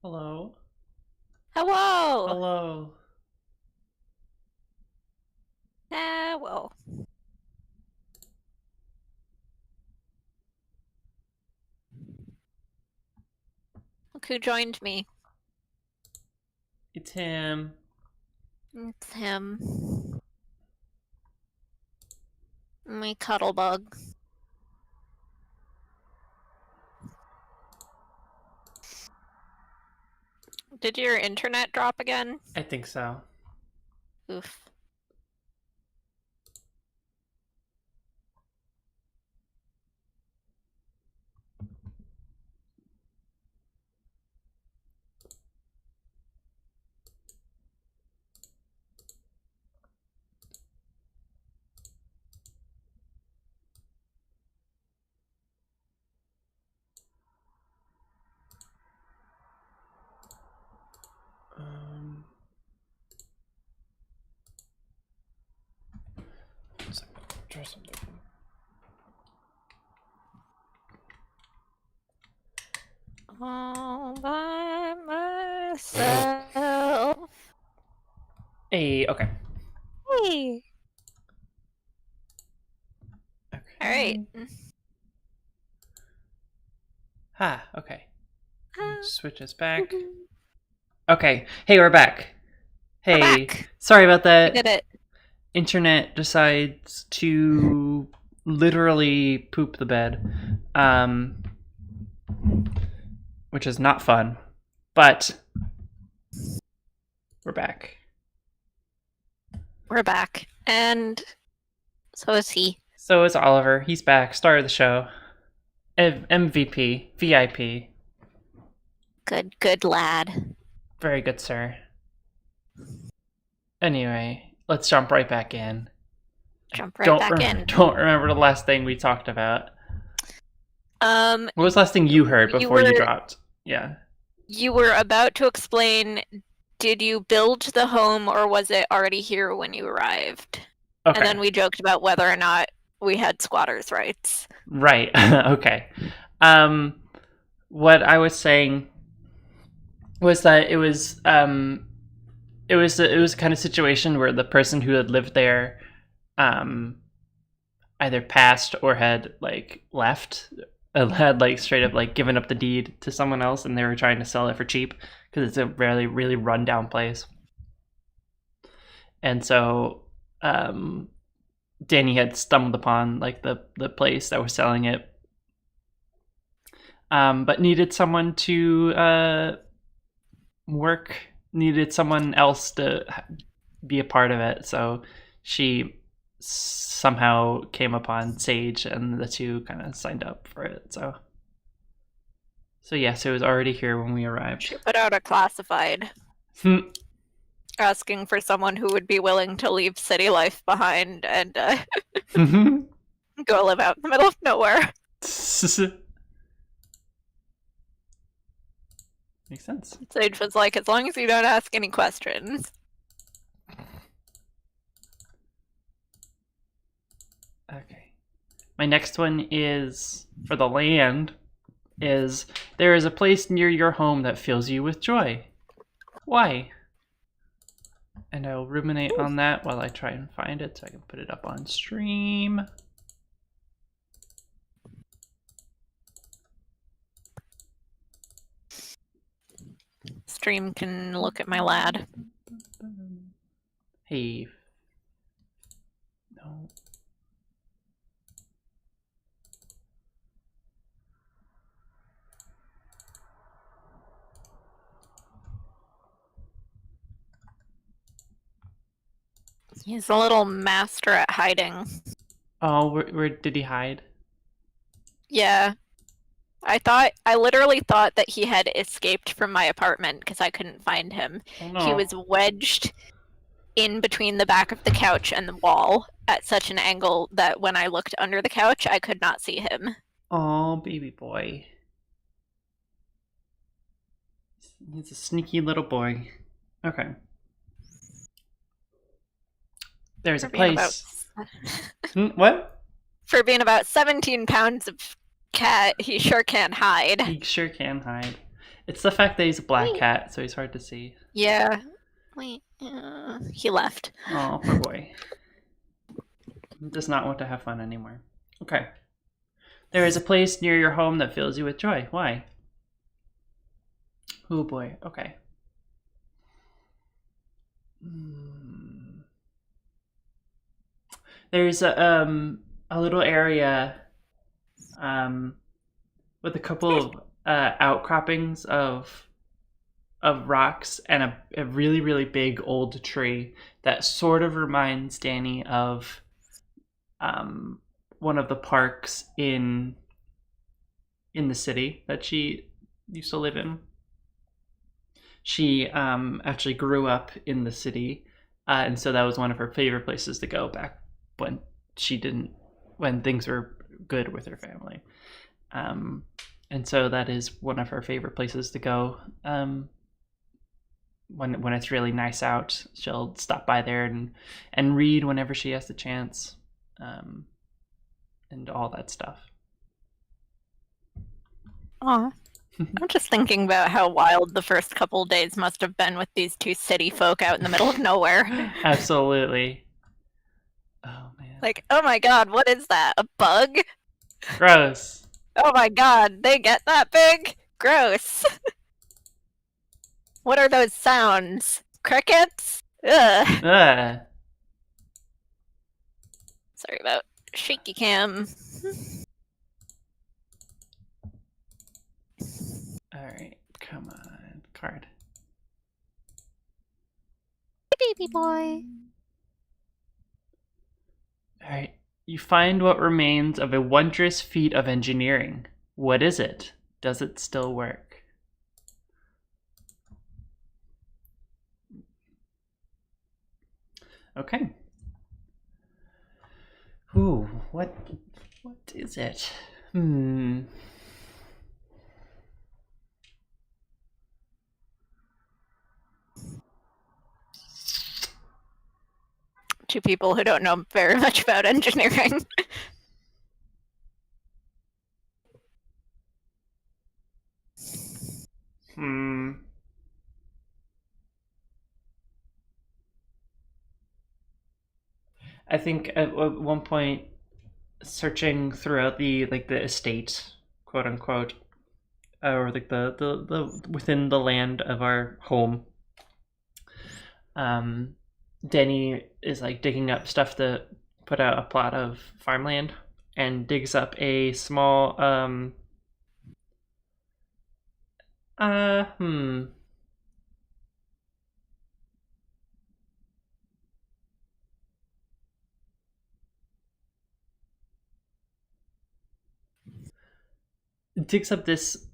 Hello. Hello. Hello. Hello. Look who joined me. It's him. It's him. My cuddle bug. Did your internet drop again? I think so. Oof. Try something. All by myself. Hey, okay. Hey. Okay. All right. Okay. Ah. Switch us back. Okay. Hey, we're back. We're Hey, back. sorry about We that. did it. Internet decides to literally poop the bed, which is not fun. But we're back. We're back. And so is he. So is Oliver. He's back. Star of the show. MVP. VIP. Good lad. Very good, sir. Anyway, let's jump right back in. Jump right back in. Don't remember the last thing we talked about. What was the last thing you heard before you dropped? Yeah. You were about to explain, did you build the home or was it already here when you arrived? Okay. And then we joked about whether or not we had squatters' rights. Right. Okay. What I was saying was that it was a kind of situation where the person who had lived there either passed or had like left, had like straight up like given up the deed to someone else, and they were trying to sell it for cheap because it's a really run down place. And so Danny had stumbled upon like the place that was selling it, but needed someone to work needed someone else to be a part of it, so she somehow came upon Sage, and the two kind of signed up for it. So yes, it was already here when we arrived. She put out a classified asking for someone who would be willing to leave city life behind and go live out in the middle of nowhere. Makes sense. Sage was like, as long as you don't ask any questions. Okay. My next one is for the land. Is there is a place near your home that fills you with joy? Why? And I'll ruminate on that while I try and find it so I can put it up on stream. Stream can look at my lad. Hey. No. He's a little master at hiding. Oh, where did he hide? Yeah. I literally thought that he had escaped from my apartment because I couldn't find him. Oh no. He was wedged in between the back of the couch and the wall at such an angle that when I looked under the couch, I could not see him. Oh, baby boy. He's a sneaky little boy. Okay. There's a place. What? For being about 17 pounds of cat, he sure can hide. He sure can hide. It's the fact that he's a black cat, so he's hard to see. Yeah. Wait. He left. Oh, poor boy. He does not want to have fun anymore. Okay. There is a place near your home that fills you with joy. Why? Oh boy. Okay. There's a little area with a couple of outcroppings of rocks and a really, really big old tree that sort of reminds Danny of one of the parks in the city that she used to live in. She actually grew up in the city, and so that was one of her favorite places to go back when things were good with her family. And so that is one of her favorite places to go. When it's really nice out, she'll stop by there and read whenever she has the chance, and all that stuff. Aw. I'm just thinking about how wild the first couple days must have been with these two city folk out in the middle of nowhere. Absolutely. Oh man. Like, oh my god, what is that? A bug? Gross. Oh my god, they get that big? Gross. What are those sounds? Crickets? Ugh. Sorry about shaky cam. Alright, come on. Card. Baby boy. Alright. You find what remains of a wondrous feat of engineering. What is it? Does it still work? Okay. Ooh, what is it? Two people who don't know very much about engineering. I think at one point, searching throughout the estate, quote unquote, or like the within the land of our home, Denny is like digging up stuff to put out a plot of farmland, and digs up a small digs up this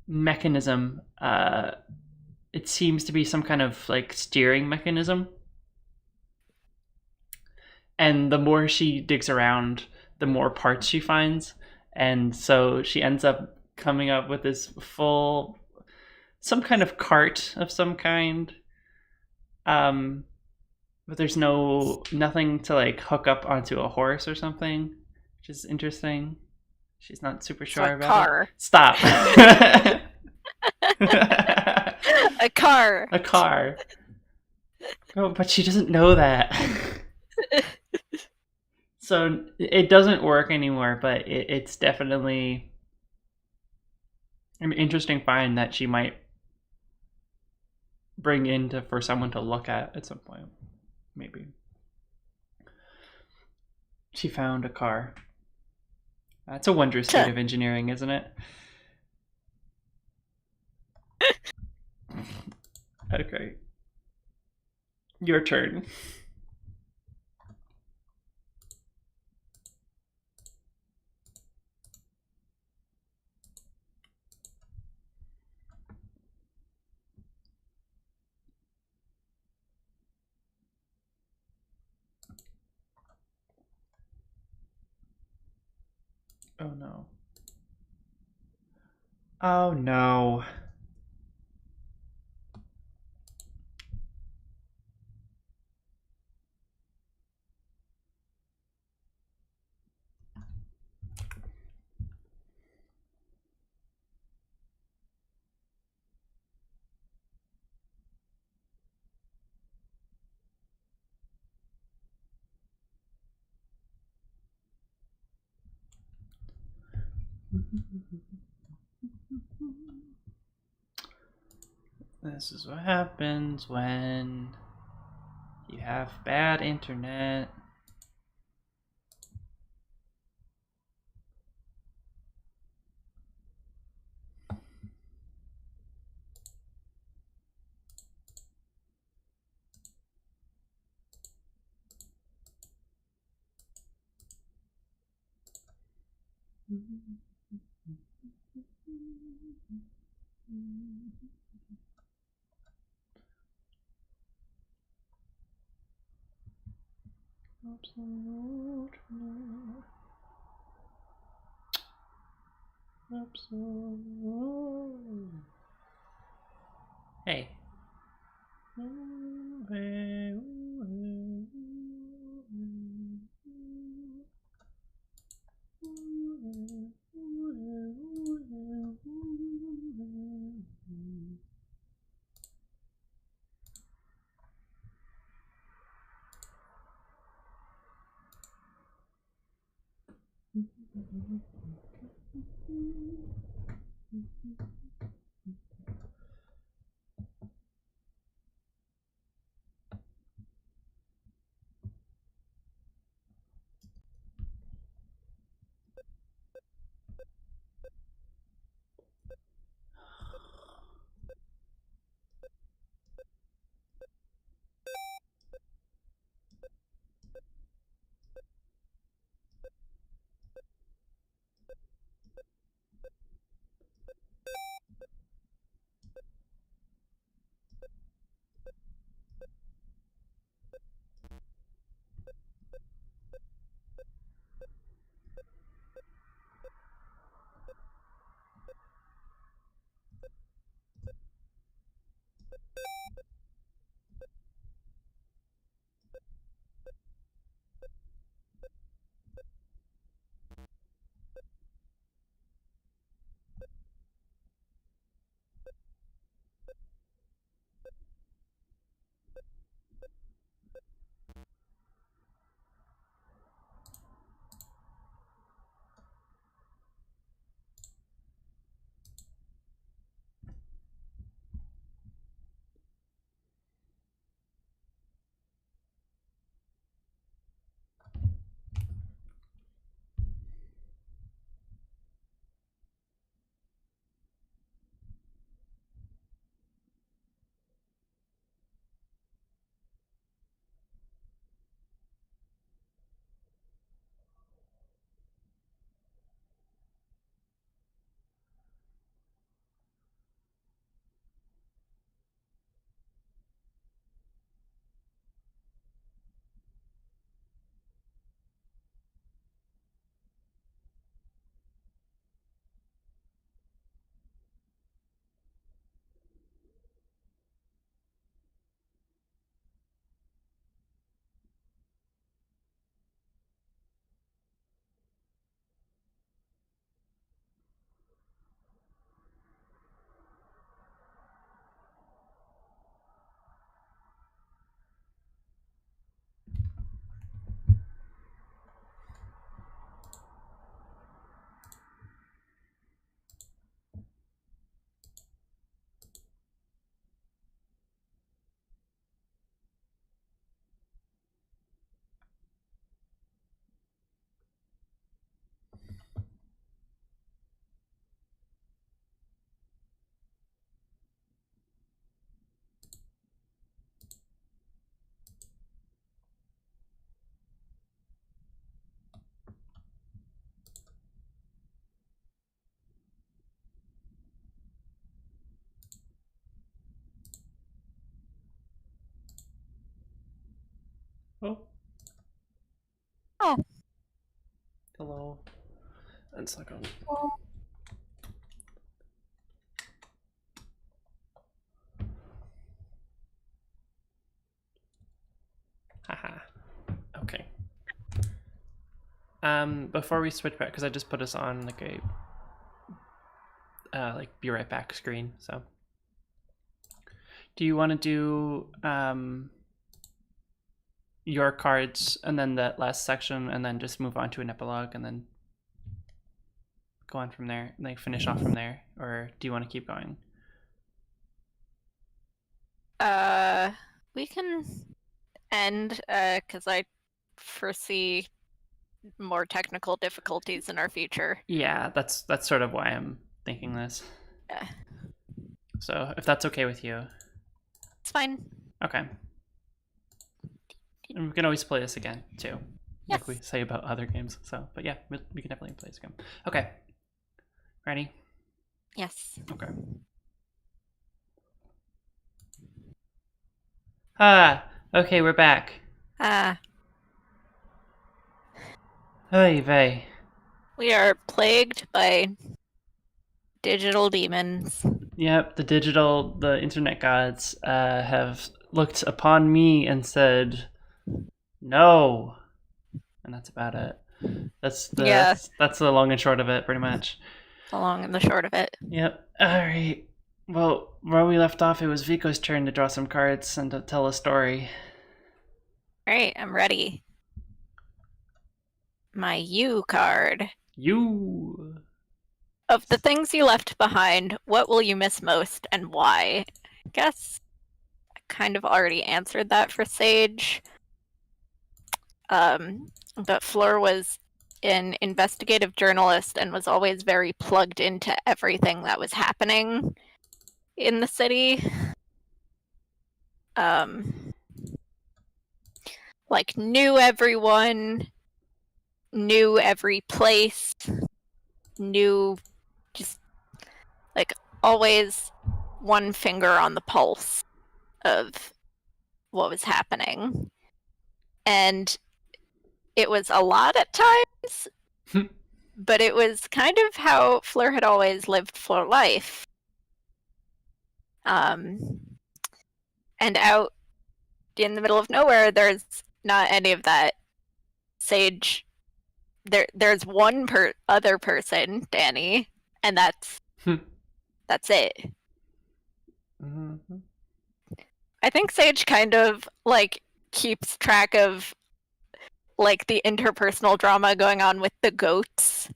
mechanism. It seems to be some kind of like steering mechanism. And the more she digs around, the more parts she finds. And so she ends up coming up with this full, some kind of cart of some kind. Um, but there's nothing to like hook up onto a horse or something, which is interesting. She's not super So a sure about it. car. Stop. A car. A car. Oh, but she doesn't know that. So it doesn't work anymore, but it's definitely an interesting find that she might bring into for someone to look at some point. Maybe. She found a car. That's a wondrous feat of engineering, isn't it? Okay. Your turn. Oh no. Oh no. This is what happens when you have bad internet. Absolutely. Absolutely. Hey. Oh, Oh. hello. It's not going. Haha. Okay. Before we switch back, because I just put us on like a be right back screen. So, do you want to do your cards and then that last section, and then just move on to an epilogue, and then go on from there, like finish off from there, or do you want to keep going? We can end, because I foresee more technical difficulties in our future. Yeah, that's sort of why I'm thinking this. Yeah, So if that's okay with you, it's fine. okay. And we can always play this again too, Yes. like we say about other games. So, but yeah, we can definitely play this again. Okay, ready? Yes. Okay. Okay, we're back. Ah, Oy vey. we are plagued by digital demons. Yep, the internet gods have looked upon me and said, no. And that's about it. Yeah, That's the long and short of it, pretty much. the long and the short of it. Yep. Alright. Well, where we left off, it was Vico's turn to draw some cards and to tell a story. Alright, I'm ready. My U card. You. Of the things you left behind, what will you miss most and why? I guess I kind of already answered that for Sage. But Fleur was an investigative journalist and was always very plugged into everything that was happening in the city. Like, knew everyone, knew every place, knew just, like, always one finger on the pulse of what was happening. And it was a lot at times, but it was kind of how Fleur had always lived Fleur life. And out in the middle of nowhere, there's not any of that. Sage, there's one other person, Danny, and that's it. Mm-hmm. I think Sage kind of like keeps track of like the interpersonal drama going on with the goats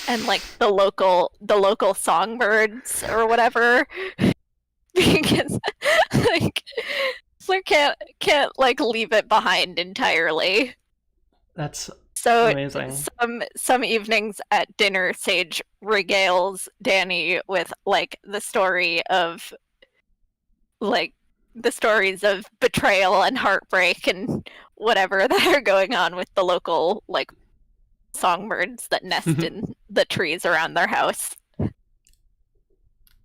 and like the local songbirds or whatever. Because like Fleur can't like leave it behind entirely. That's So amazing. some evenings at dinner, Sage regales Danny with like the stories of betrayal and heartbreak and whatever that are going on with the local like songbirds that nest in the trees around their house.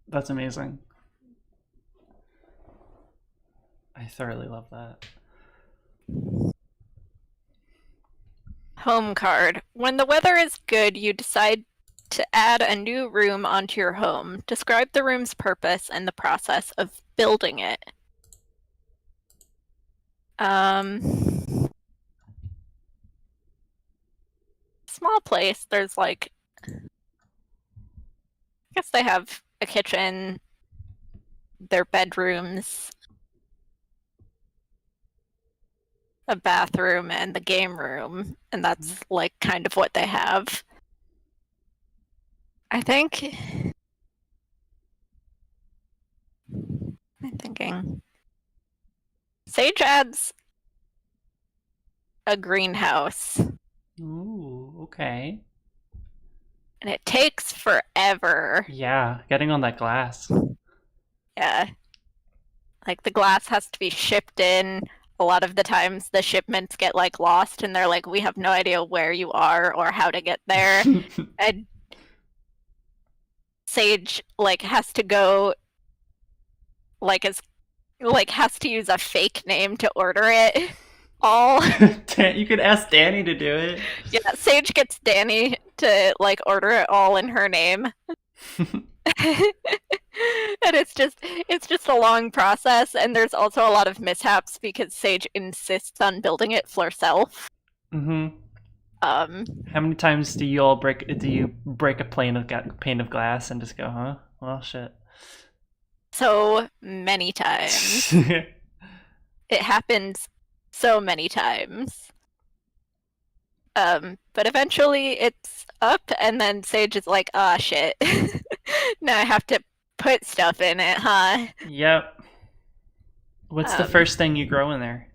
That's amazing. I thoroughly love that. Home card. When the weather is good, you decide to add a new room onto your home. Describe the room's purpose and the process of building it. Small place. There's like, I guess they have a kitchen, their bedrooms, a bathroom, and the game room, and that's like kind of what they have. I think. I'm thinking. Sage adds a greenhouse. Ooh, okay. And it takes forever. Yeah, getting on that glass. Yeah. Like the glass has to be shipped in. A lot of the times the shipments get like lost and they're like, we have no idea where you are or how to get there. And Sage like has to go like has to use a fake name to order it. all. You could ask Danny to do it. Yeah, Sage gets Danny to like order it all in her name. And it's just a long process, and there's also a lot of mishaps because Sage insists on building it for herself. Hmm. Um, How many times do you all break? Do you break a pane of glass and just go, huh? Well, shit. so many times. It happens so many times. But eventually it's up, and then Sage is like, ah, shit. Now I have to put stuff in it, huh? Yep. What's the Um, first thing you grow in there?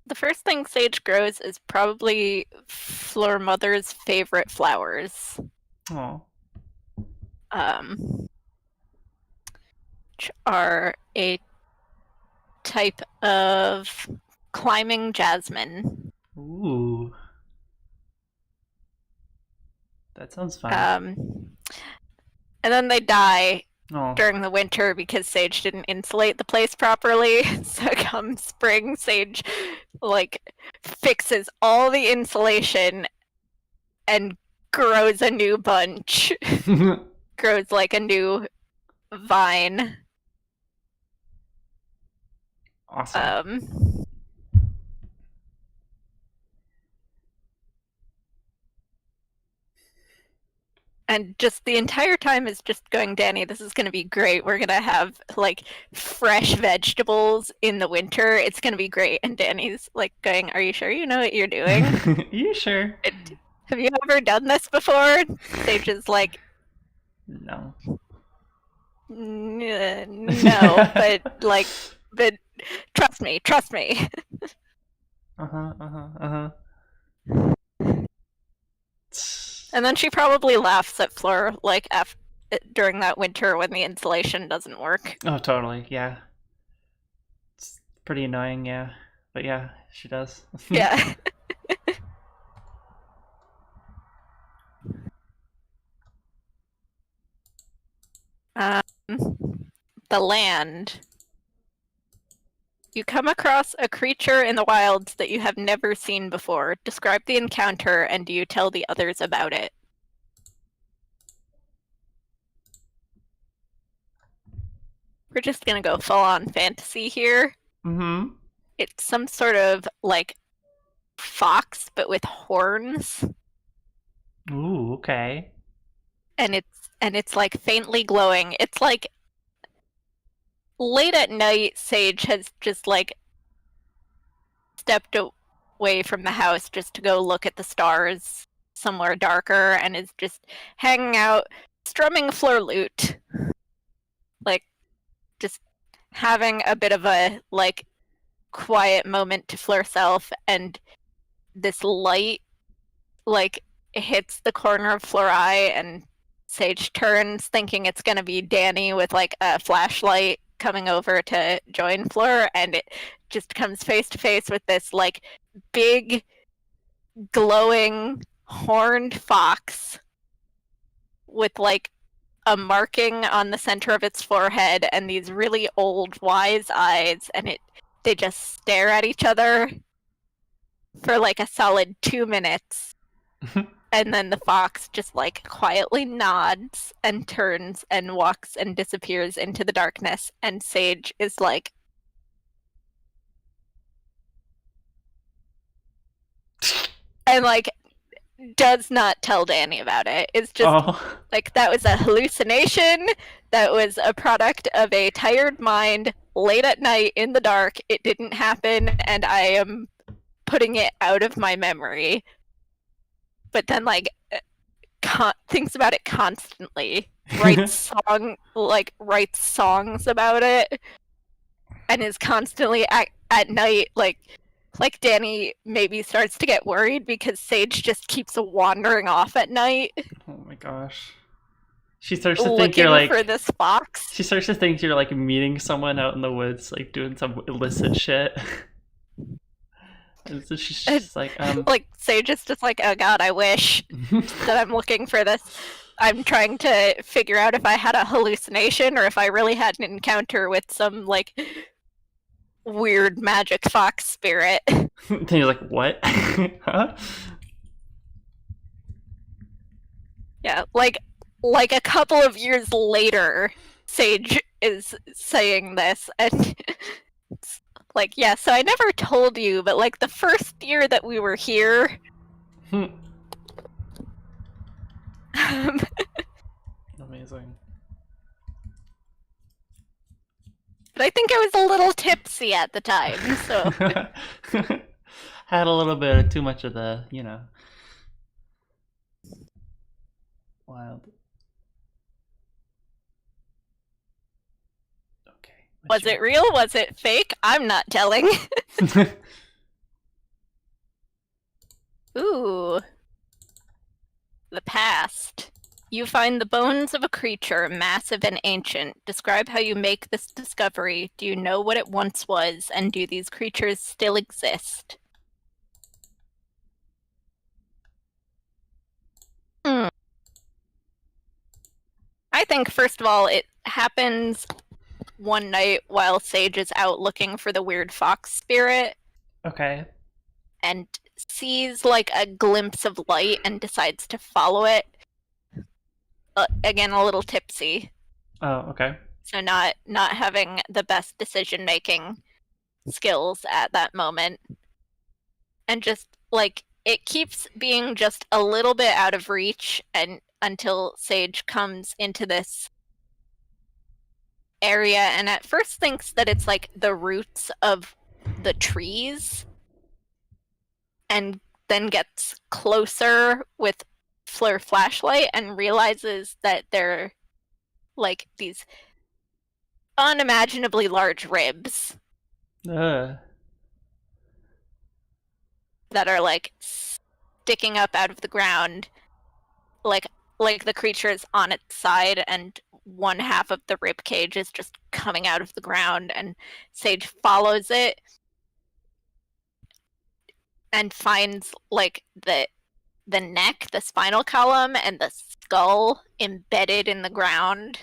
the first thing Sage grows is probably Fleur Mother's favorite flowers, Oh. um, which are a type of climbing jasmine. Ooh. That sounds fun. Um, and then they die Oh. during the winter because Sage didn't insulate the place properly. So come spring, Sage like fixes all the insulation and grows a new bunch. Grows like a new vine. Awesome. Um and just the entire time is just going, Danny, this is going to be great. We're going to have like fresh vegetables in the winter. It's going to be great. And Danny's like going, are you sure you know what you're doing? You sure? Have you ever done this before? Sage is like, No. no, but trust me, trust me. Uh-huh, uh-huh, uh-huh. And then she probably laughs at Fleur like during that winter when the insulation doesn't work. Oh, totally. Yeah. It's pretty annoying, yeah. But yeah, she does. Yeah. um, the land. You come across a creature in the wilds that you have never seen before. Describe the encounter, and do you tell the others about it? We're just gonna go full on fantasy here. Mm-hmm. It's some sort of like fox, but with horns, Ooh, okay. and it's like faintly glowing. It's like late at night. Sage has just like stepped away from the house just to go look at the stars somewhere darker, and is just hanging out, strumming fleur lute, like just having a bit of a like quiet moment to fleur self, and this light like hits the corner of Fleur eye, and Sage turns thinking it's gonna be Danny with like a flashlight coming over to join Fleur, and it just comes face to face with this like big glowing horned fox with like a marking on the center of its forehead and these really old wise eyes, and they just stare at each other for like a solid 2 minutes. And then the fox just like quietly nods and turns and walks and disappears into the darkness, and Sage is like, and like does not tell Danny about it. It's just Oh. like that was a hallucination. That was a product of a tired mind late at night in the dark. It didn't happen, and I am putting it out of my memory. But then like thinks about it constantly, writes songs about it, and is constantly at night like Danny maybe starts to get worried because Sage just keeps wandering off at night Oh my gosh. She starts to think you're looking like for this fox. she starts to think you're like meeting someone out in the woods, like doing some illicit shit. And so she's And, just like, like Sage is just like, oh god, I wish that I'm looking for this. I'm trying to figure out if I had a hallucination or if I really had an encounter with some like weird magic fox spirit. Then you're like, what? Huh? Yeah, like a couple of years later, Sage is saying this, and it's like, yeah, so I never told you, but like the first year that we were here, Amazing. but I think I was a little tipsy at the time, so Had a little bit too much of the, wild. Okay. was it real? Was it fake? I'm not telling. Ooh, the past. You find the bones of a creature, massive and ancient. Describe how you make this discovery. Do you know what it once was, and do these creatures still exist? Hmm. I think, first of all, it happens one night while Sage is out looking for the weird fox spirit Okay. and sees like a glimpse of light and decides to follow it. Again, a little tipsy, Oh, okay. so not having the best decision making skills at that moment, and just like it keeps being just a little bit out of reach, and until Sage comes into this area and at first thinks that it's like the roots of the trees, and then gets closer with Fleur flashlight and realizes that they're like these unimaginably large ribs Ugh. that are like sticking up out of the ground, like the creature's on its side and one half of the rib cage is just coming out of the ground, and Sage follows it and finds like the neck, the spinal column, and the skull embedded in the ground.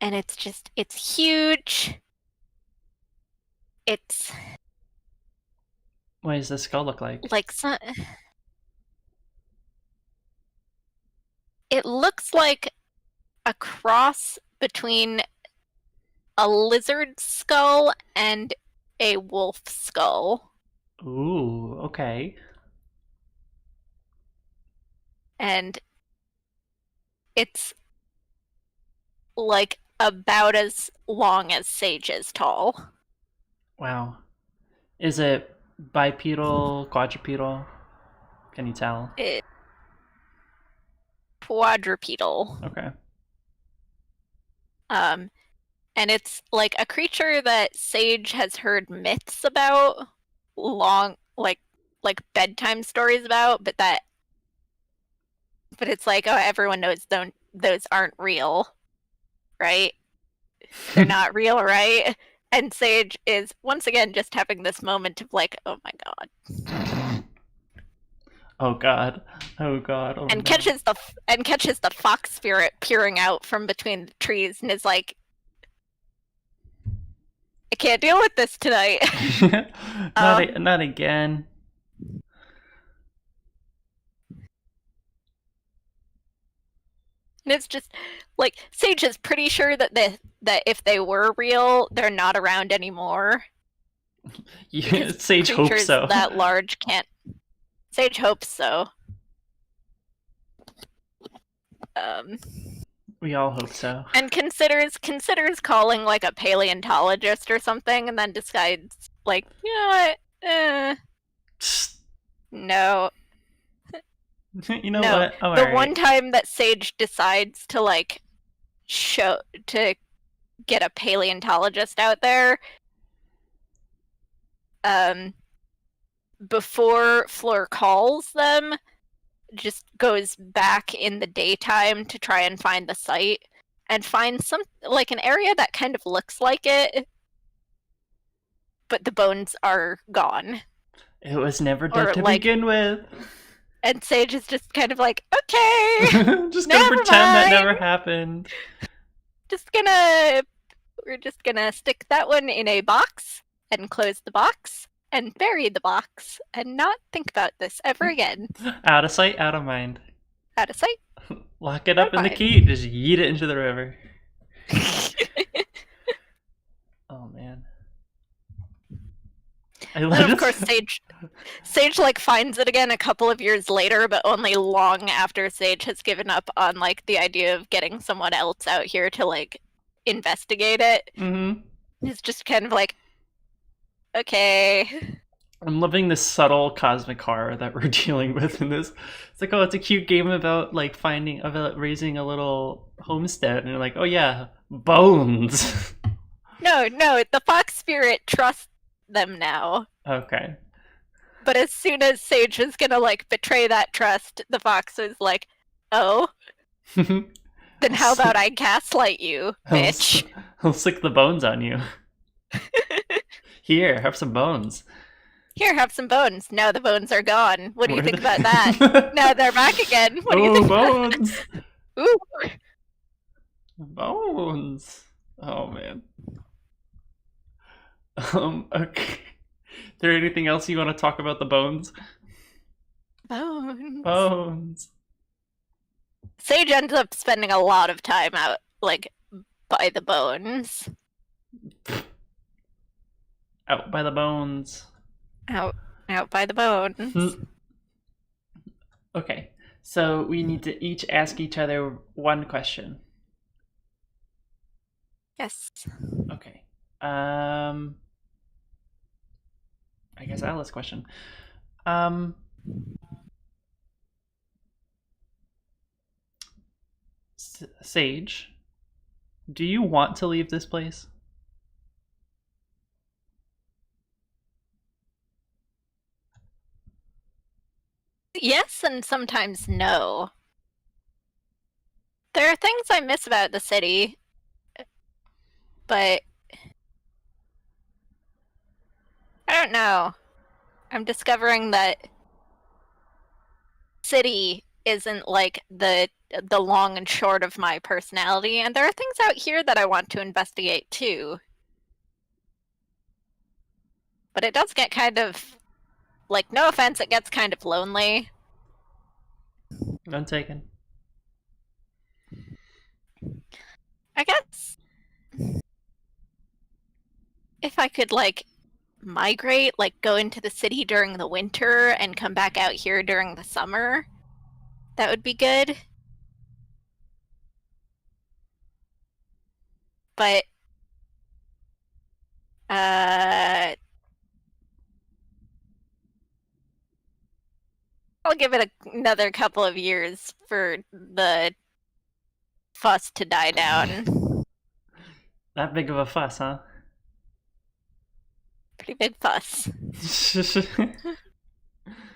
And it's huge. It's What does the skull look like? like it looks like a cross between a lizard skull and a wolf skull. Ooh, okay. And it's like about as long as Sage is tall. Wow. Is it bipedal, quadrupedal? Can you tell? It's quadrupedal. Okay. And it's like a creature that Sage has heard myths about, long like bedtime stories about, but it's like, oh, everyone knows those aren't real, right? They're not real, right? And Sage is once again just having this moment of like, oh my god. Oh god. Oh god. Oh And no. catches the fox spirit peering out from between the trees and is like, I can't deal with this tonight. Not again. And it's just like Sage is pretty sure that that if they were real, they're not around anymore. Yeah, Sage hopes Creatures so. that large can't. Sage hopes so. We all hope so. And considers calling like a paleontologist or something, and then decides like, you know what? No. You know No. what? I'm The alright. one time that Sage decides to like to get a paleontologist out there, before Fleur calls them, just goes back in the daytime to try and find the site, and finds some like an area that kind of looks like it, but the bones are gone. It was never dead Or, to like- begin with. And Sage is just kind of like, okay, Just gonna Never pretend that mind. never happened. just gonna we're just gonna stick that one in a box and close the box and bury the box and not think about this ever again. Out of sight, out of mind. Out of sight, Lock it out up of in the mind. key. Just yeet it into the river. Oh man. And of course, Sage like finds it again a couple of years later, but only long after Sage has given up on like the idea of getting someone else out here to like investigate it. Mm-hmm. It's just kind of like, okay. I'm loving this subtle cosmic horror that we're dealing with in this. It's like, oh, it's a cute game about like about raising a little homestead, and you're like, oh yeah, bones. No, the fox spirit trusts them now. Okay. But as soon as Sage is gonna like betray that trust, the fox is like, oh, then how about I gaslight you, bitch? I'll stick the bones on you. Here, have some bones. Here, have some bones. Now the bones are gone. What do you Where think about that? Now they're back again. What do you think bones. about that? Ooh. Bones. Oh man. Okay. Is there anything else you want to talk about the bones? Bones. Bones. Sage ends up spending a lot of time out, like, by the bones. Out by the bones. Out by the bones. Okay, so we need to each ask each other one question. Yes. Okay. I guess Alice question. Sage, do you want to leave this place? Yes, and sometimes no. There are things I miss about the city, but I don't know. I'm discovering that city isn't like the long and short of my personality, and there are things out here that I want to investigate too. But it does get kind of, like, no offense, it gets kind of lonely. None taken. I guess if I could, like, migrate, like, go into the city during the winter and come back out here during the summer, that would be good. But, I'll give it another couple of years for the fuss to die down. That big of a fuss, huh? Pretty big fuss.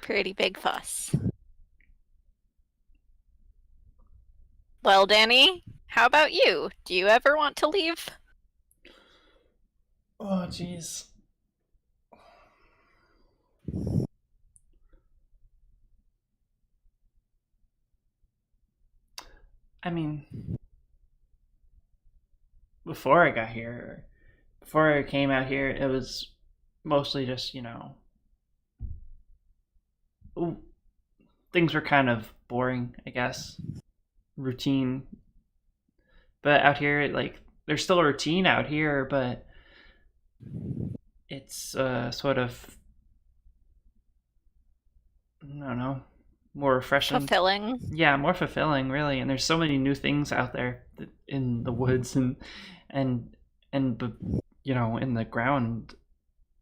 Pretty big fuss. Well, Danny, how about you? Do you ever want to leave? Oh, jeez. I mean, before I got here, before I came out here, it was mostly just, things were kind of boring, I guess, routine. But out here, like, there's still a routine out here, but it's sort of, I don't know, more refreshing. Fulfilling. Yeah, more fulfilling, really. And there's so many new things out there in the woods and in the ground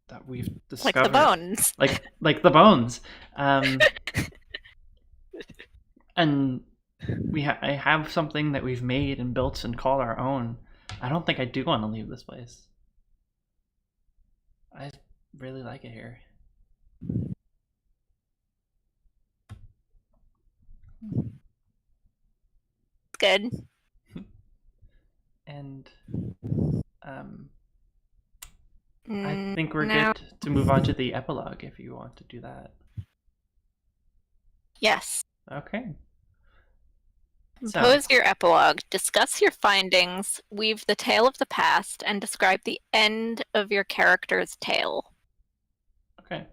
that we've discovered. Like the bones. Like the bones. And I have something that we've made and built and called our own. I don't think I do want to leave this place. I really like it here. Good. And I think we're good to move on to the epilogue if you want to do that. Yes. Okay. So, Compose your epilogue, discuss your findings, weave the tale of the past, and describe the end of your character's tale. okay.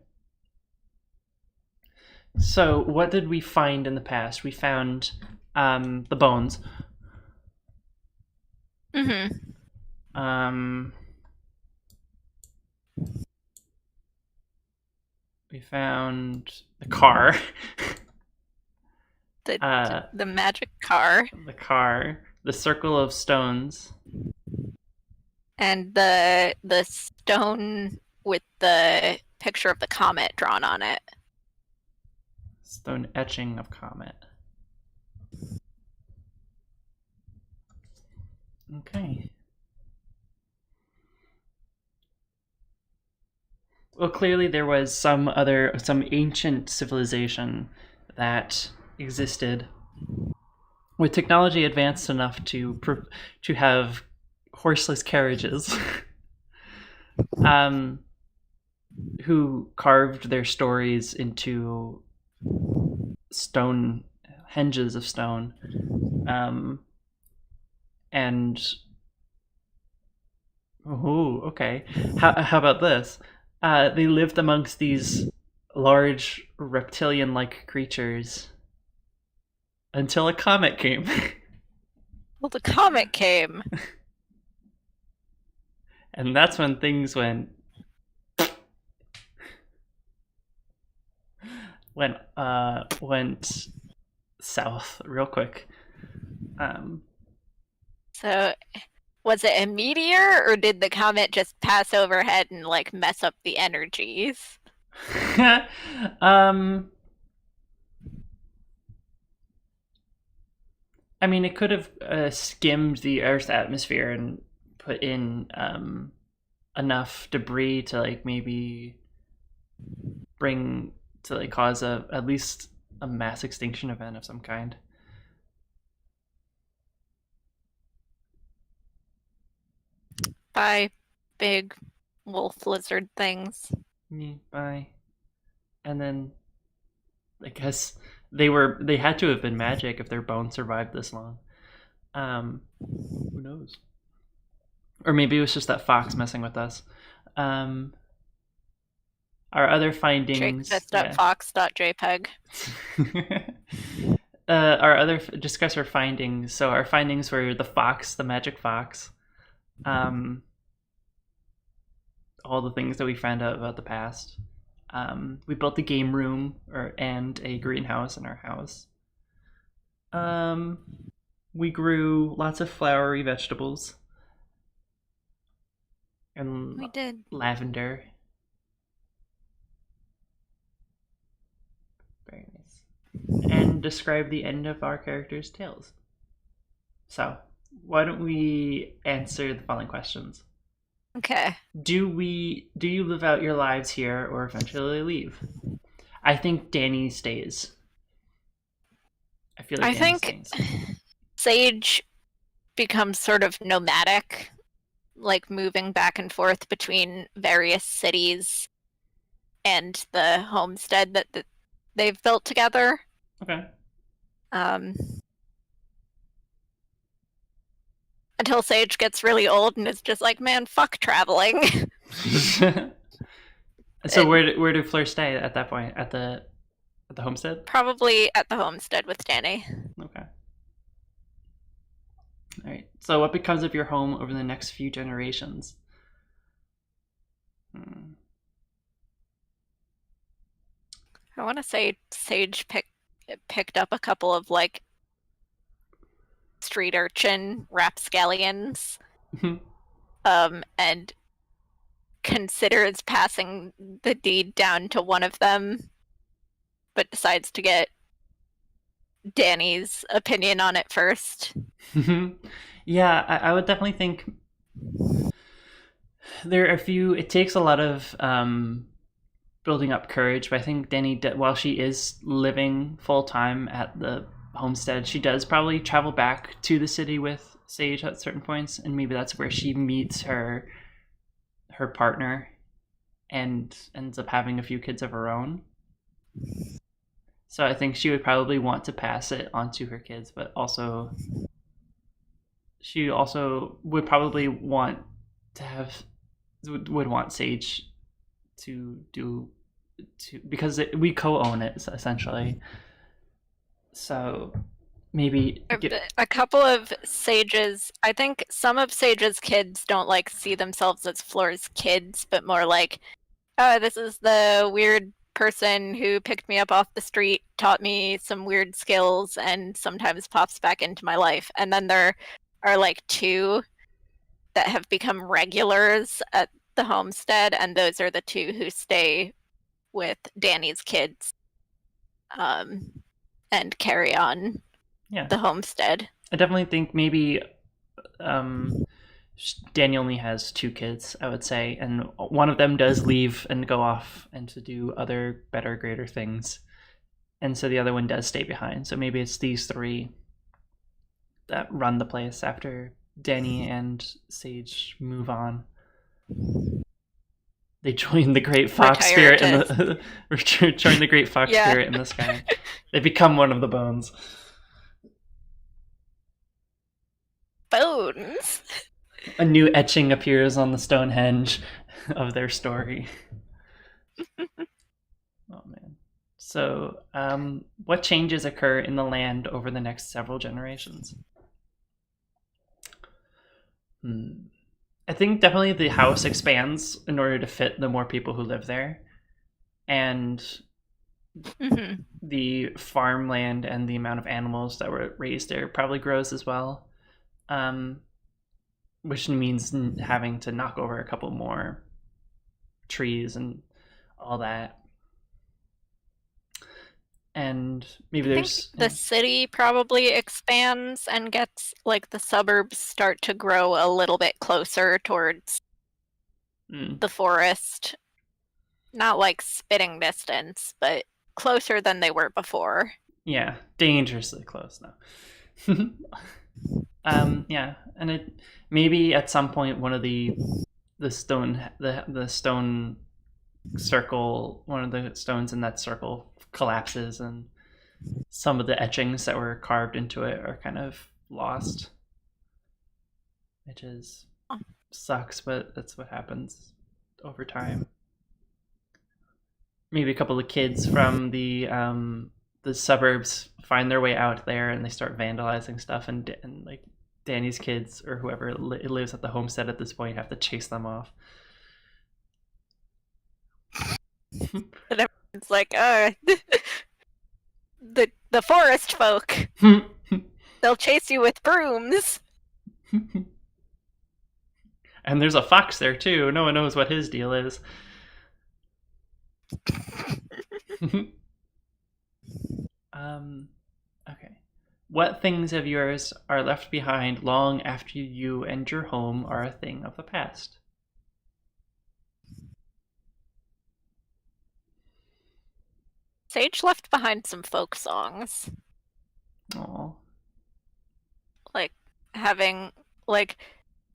So, what did we find in the past? We found the bones. Mm-hmm. Um, we found the car. The uh, the magic car the car. The circle of stones. and the stone with the picture of the comet drawn on it. Stone etching of comet. Okay. Well, clearly there was some ancient civilization that existed with technology advanced enough to have horseless carriages. um, who carved their stories into stone hinges of stone, um, and oh, okay. How about this? They lived amongst these large reptilian-like creatures until a comet came. Well, the comet came. And that's when things went south real quick. Um, So, was it a meteor or did the comet just pass overhead and like mess up the energies? um, I mean, it could have skimmed the Earth's atmosphere and put in enough debris to like maybe bring to like cause a at least a mass extinction event of some kind. By big wolf lizard things. Yeah, bye. And then I guess they had to have been magic if their bones survived this long. Who knows? Or maybe it was just that fox messing with us. Um, our other findings, yeah. Jake.fox.jpg. Our other discuss our findings. So our findings were the fox, the magic fox, um, all the things that we found out about the past. We built a game room and a greenhouse in our house. Um, we grew lots of flowery vegetables and We did. lavender. Very nice. And describe the end of our characters' tales. So, why don't we answer the following questions? Okay. Do you live out your lives here or eventually leave? I think Danny stays. I feel like I Danny think stays. Sage becomes sort of nomadic, like moving back and forth between various cities and the homestead that they've built together. Okay. Um, until Sage gets really old and is just like, man, fuck traveling. So where do Fleur stay at that point? At the homestead? Probably at the homestead with Danny. Okay. All right. So what becomes of your home over the next few generations? Hmm. I want to say Sage picked up a couple of like street urchin rapscallions, and considers passing the deed down to one of them, but decides to get Danny's opinion on it first. Yeah, I would definitely think there are a few. It takes a lot of building up courage, but I think Danny, while she is living full time at the homestead, she does probably travel back to the city with Sage at certain points, and maybe that's where she meets her partner and ends up having a few kids of her own. So I think she would probably want to pass it on to her kids, but also she also would probably want to have would want Sage to do to because we co-own it essentially. So maybe get A couple of Sage's, I think some of Sage's kids don't like see themselves as Floor's kids, but more like, oh, this is the weird person who picked me up off the street, taught me some weird skills, and sometimes pops back into my life. And then there are like two that have become regulars at the homestead, and those are the two who stay with Danny's kids um, and carry on yeah. the homestead. I definitely think maybe um, Danny only has two kids, I would say, and one of them does leave and go off and to do other better, greater things, and so the other one does stay behind. So maybe it's these three that run the place after Danny and Sage move on. They join the great fox spirit in the join the great fox spirit in the sky. They become one of the bones. Bones. A new etching appears on the Stonehenge of their story. Oh man. So, what changes occur in the land over the next several generations? I think definitely the house expands in order to fit the more people who live there. And the farmland and the amount of animals that were raised there probably grows as well. Which means having to knock over a couple more trees and all that. And maybe there's the city probably expands and gets like the suburbs start to grow a little bit closer towards the forest. Not like spitting distance, but closer than they were before. Yeah, dangerously close now. Yeah, and it maybe at some point one of the stone the stone circle, one of the stones in that circle collapses, and some of the etchings that were carved into it are kind of lost, which is sucks, but that's what happens over time. Maybe a couple of kids from the suburbs find their way out there and they start vandalizing stuff, and like Danny's kids or whoever lives at the homestead at this point have to chase them off. And everyone's like, the forest folk. They'll chase you with brooms. And there's a fox there too. No one knows what his deal is. Okay. What things of yours are left behind long after you and your home are a thing of the past? Sage left behind some folk songs. Oh. Like having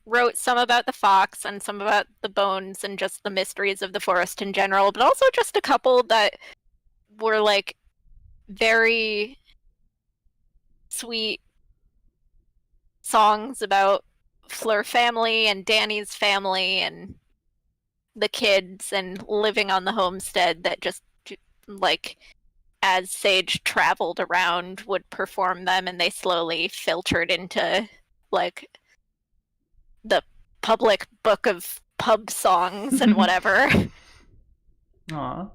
wrote some about the fox and some about the bones and just the mysteries of the forest in general, but also just a couple that were like very sweet songs about Fleur family and Danny's family and the kids and living on the homestead that just like as Sage traveled around would perform them, and they slowly filtered into like the public book of pub songs and whatever. Aw.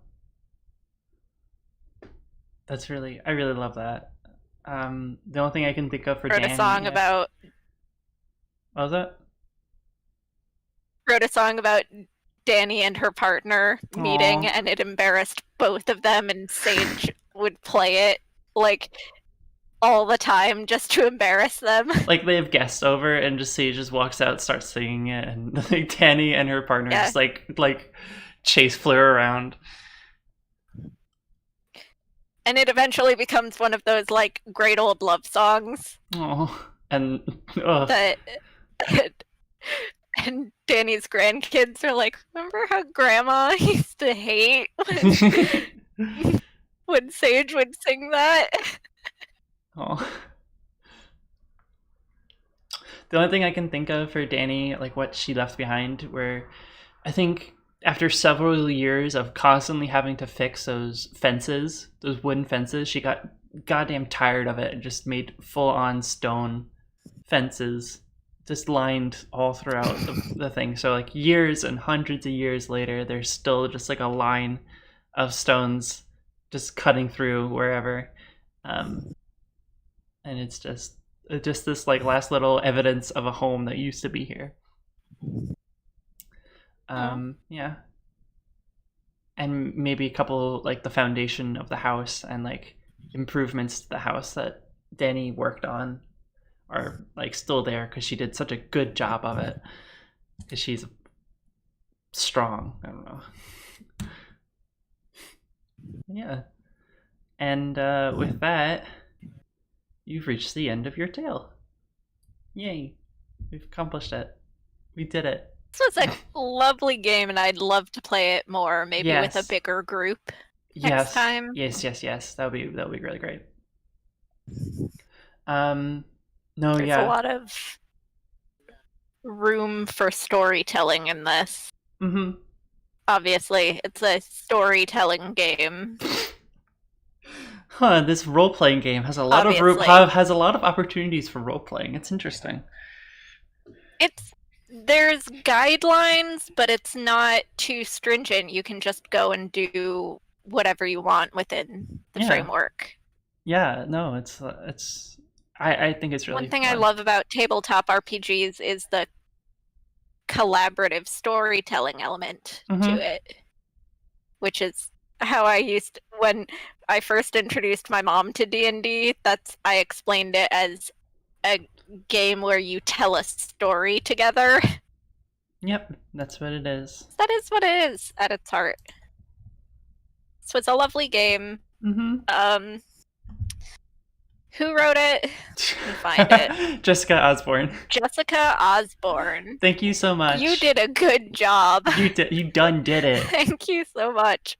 That's really, I really love that. The only thing I can think of for Danny. A song about. What was that? Wrote a song about Danny and her partner meeting, and it embarrassed both of them, and Sage would play it like all the time just to embarrass them. Like they have guests over and just Sage just walks out, starts singing it, and like Danny and her partner just like chase Fleur around. And it eventually becomes one of those like great old love songs. Oh, and that and Danny's grandkids are like, remember how Grandma used to hate? when Sage would sing that. Oh. The only thing I can think of for Danny, like what she left behind, where I think after several years of constantly having to fix those fences, those wooden fences, she got goddamn tired of it and just made full on stone fences just lined all throughout the thing. So like years and hundreds of years later, there's still just like a line of stones just cutting through wherever. And it's just this like last little evidence of a home that used to be here. Yeah, and maybe a couple like the foundation of the house and like improvements to the house that Danny worked on are like still there because she did such a good job of it because she's strong. I don't know. Yeah, and with that, you've reached the end of your tale. Yay, we've accomplished it. We did it. This was a lovely game, and I'd love to play it more, maybe with a Yes. bigger group Yes. next time. Yes. That would be really great. No, There's yeah. a lot of room for storytelling in this. Mm-hmm. Obviously, it's a storytelling game. Huh, this role-playing game has a lot Obviously. has a lot of opportunities for role-playing. It's interesting. There's guidelines, but it's not too stringent. You can just go and do whatever you want within the framework. Yeah, no, I think it's really one thing fun. I love about tabletop RPGs is the collaborative storytelling element to it, which is how I used when I first introduced my mom to D&D. I explained it as a game where you tell a story together. Yep, that's what it is. That is what it is at its heart. So it's a lovely game. Who wrote it? Let me find it. Jessica Osborne. Jessica Osborne. Thank you so much. You did a good job. You done did it. Thank you so much.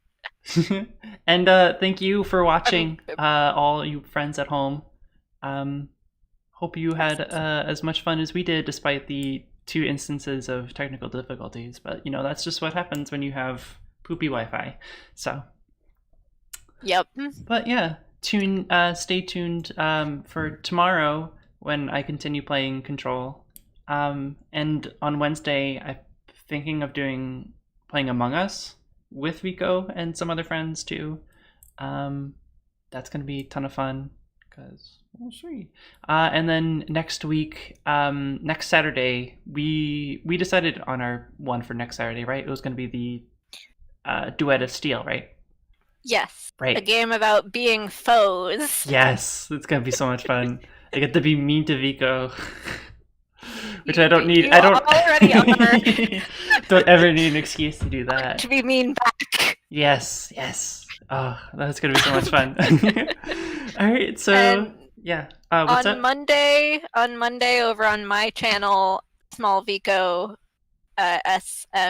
And thank you for watching, all you friends at home. Hope you had as much fun as we did, despite the 2 instances of technical difficulties. But you know, that's just what happens when you have poopy Wi-Fi. So. Yep. But yeah, stay tuned for tomorrow when I continue playing Control. And on Wednesday, I'm thinking of playing Among Us with Rico and some other friends too. That's gonna be a ton of fun because we'll see. And then next week, next Saturday, we decided on our one for next Saturday, right? It was gonna be the Duet of Steel, right? Yes. Right. A game about being foes. Yes, it's gonna be so much fun. I get to be mean to Vico. Which I don't need. I don't already are. Don't ever need an excuse to do that. To be mean back. Yes. Oh, that's gonna be so much fun. All right, so and yeah. What's on up? Monday over on my channel, Small Vico, SMOLVICO,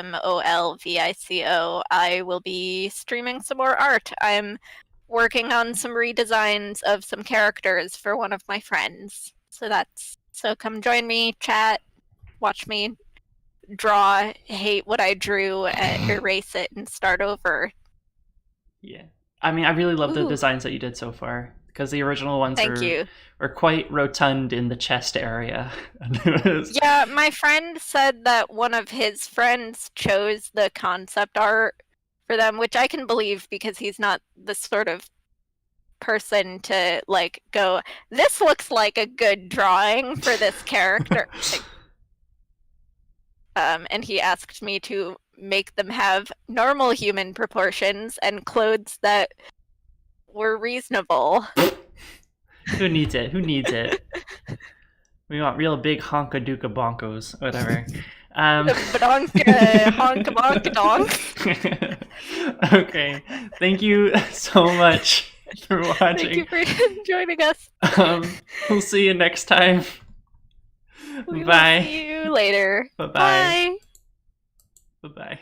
I will be streaming some more art. I'm working on some redesigns of some characters for one of my friends. So come join me, chat, watch me draw, hate what I drew, erase it, and start over. Yeah. I mean, I really love the designs that you did so far, because the original ones were quite rotund in the chest area. Yeah, my friend said that one of his friends chose the concept art for them, which I can believe because he's not the sort of person to like go, this looks like a good drawing for this character. And he asked me to make them have normal human proportions and clothes that were reasonable. Who needs it? We want real big honka-dooka bonkos, whatever. Honka bonka donk. Okay. Thank you so much for watching. Thank you for joining us. We'll see you next time. We Bye. will see you later. Bye-bye. Bye. Bye-bye.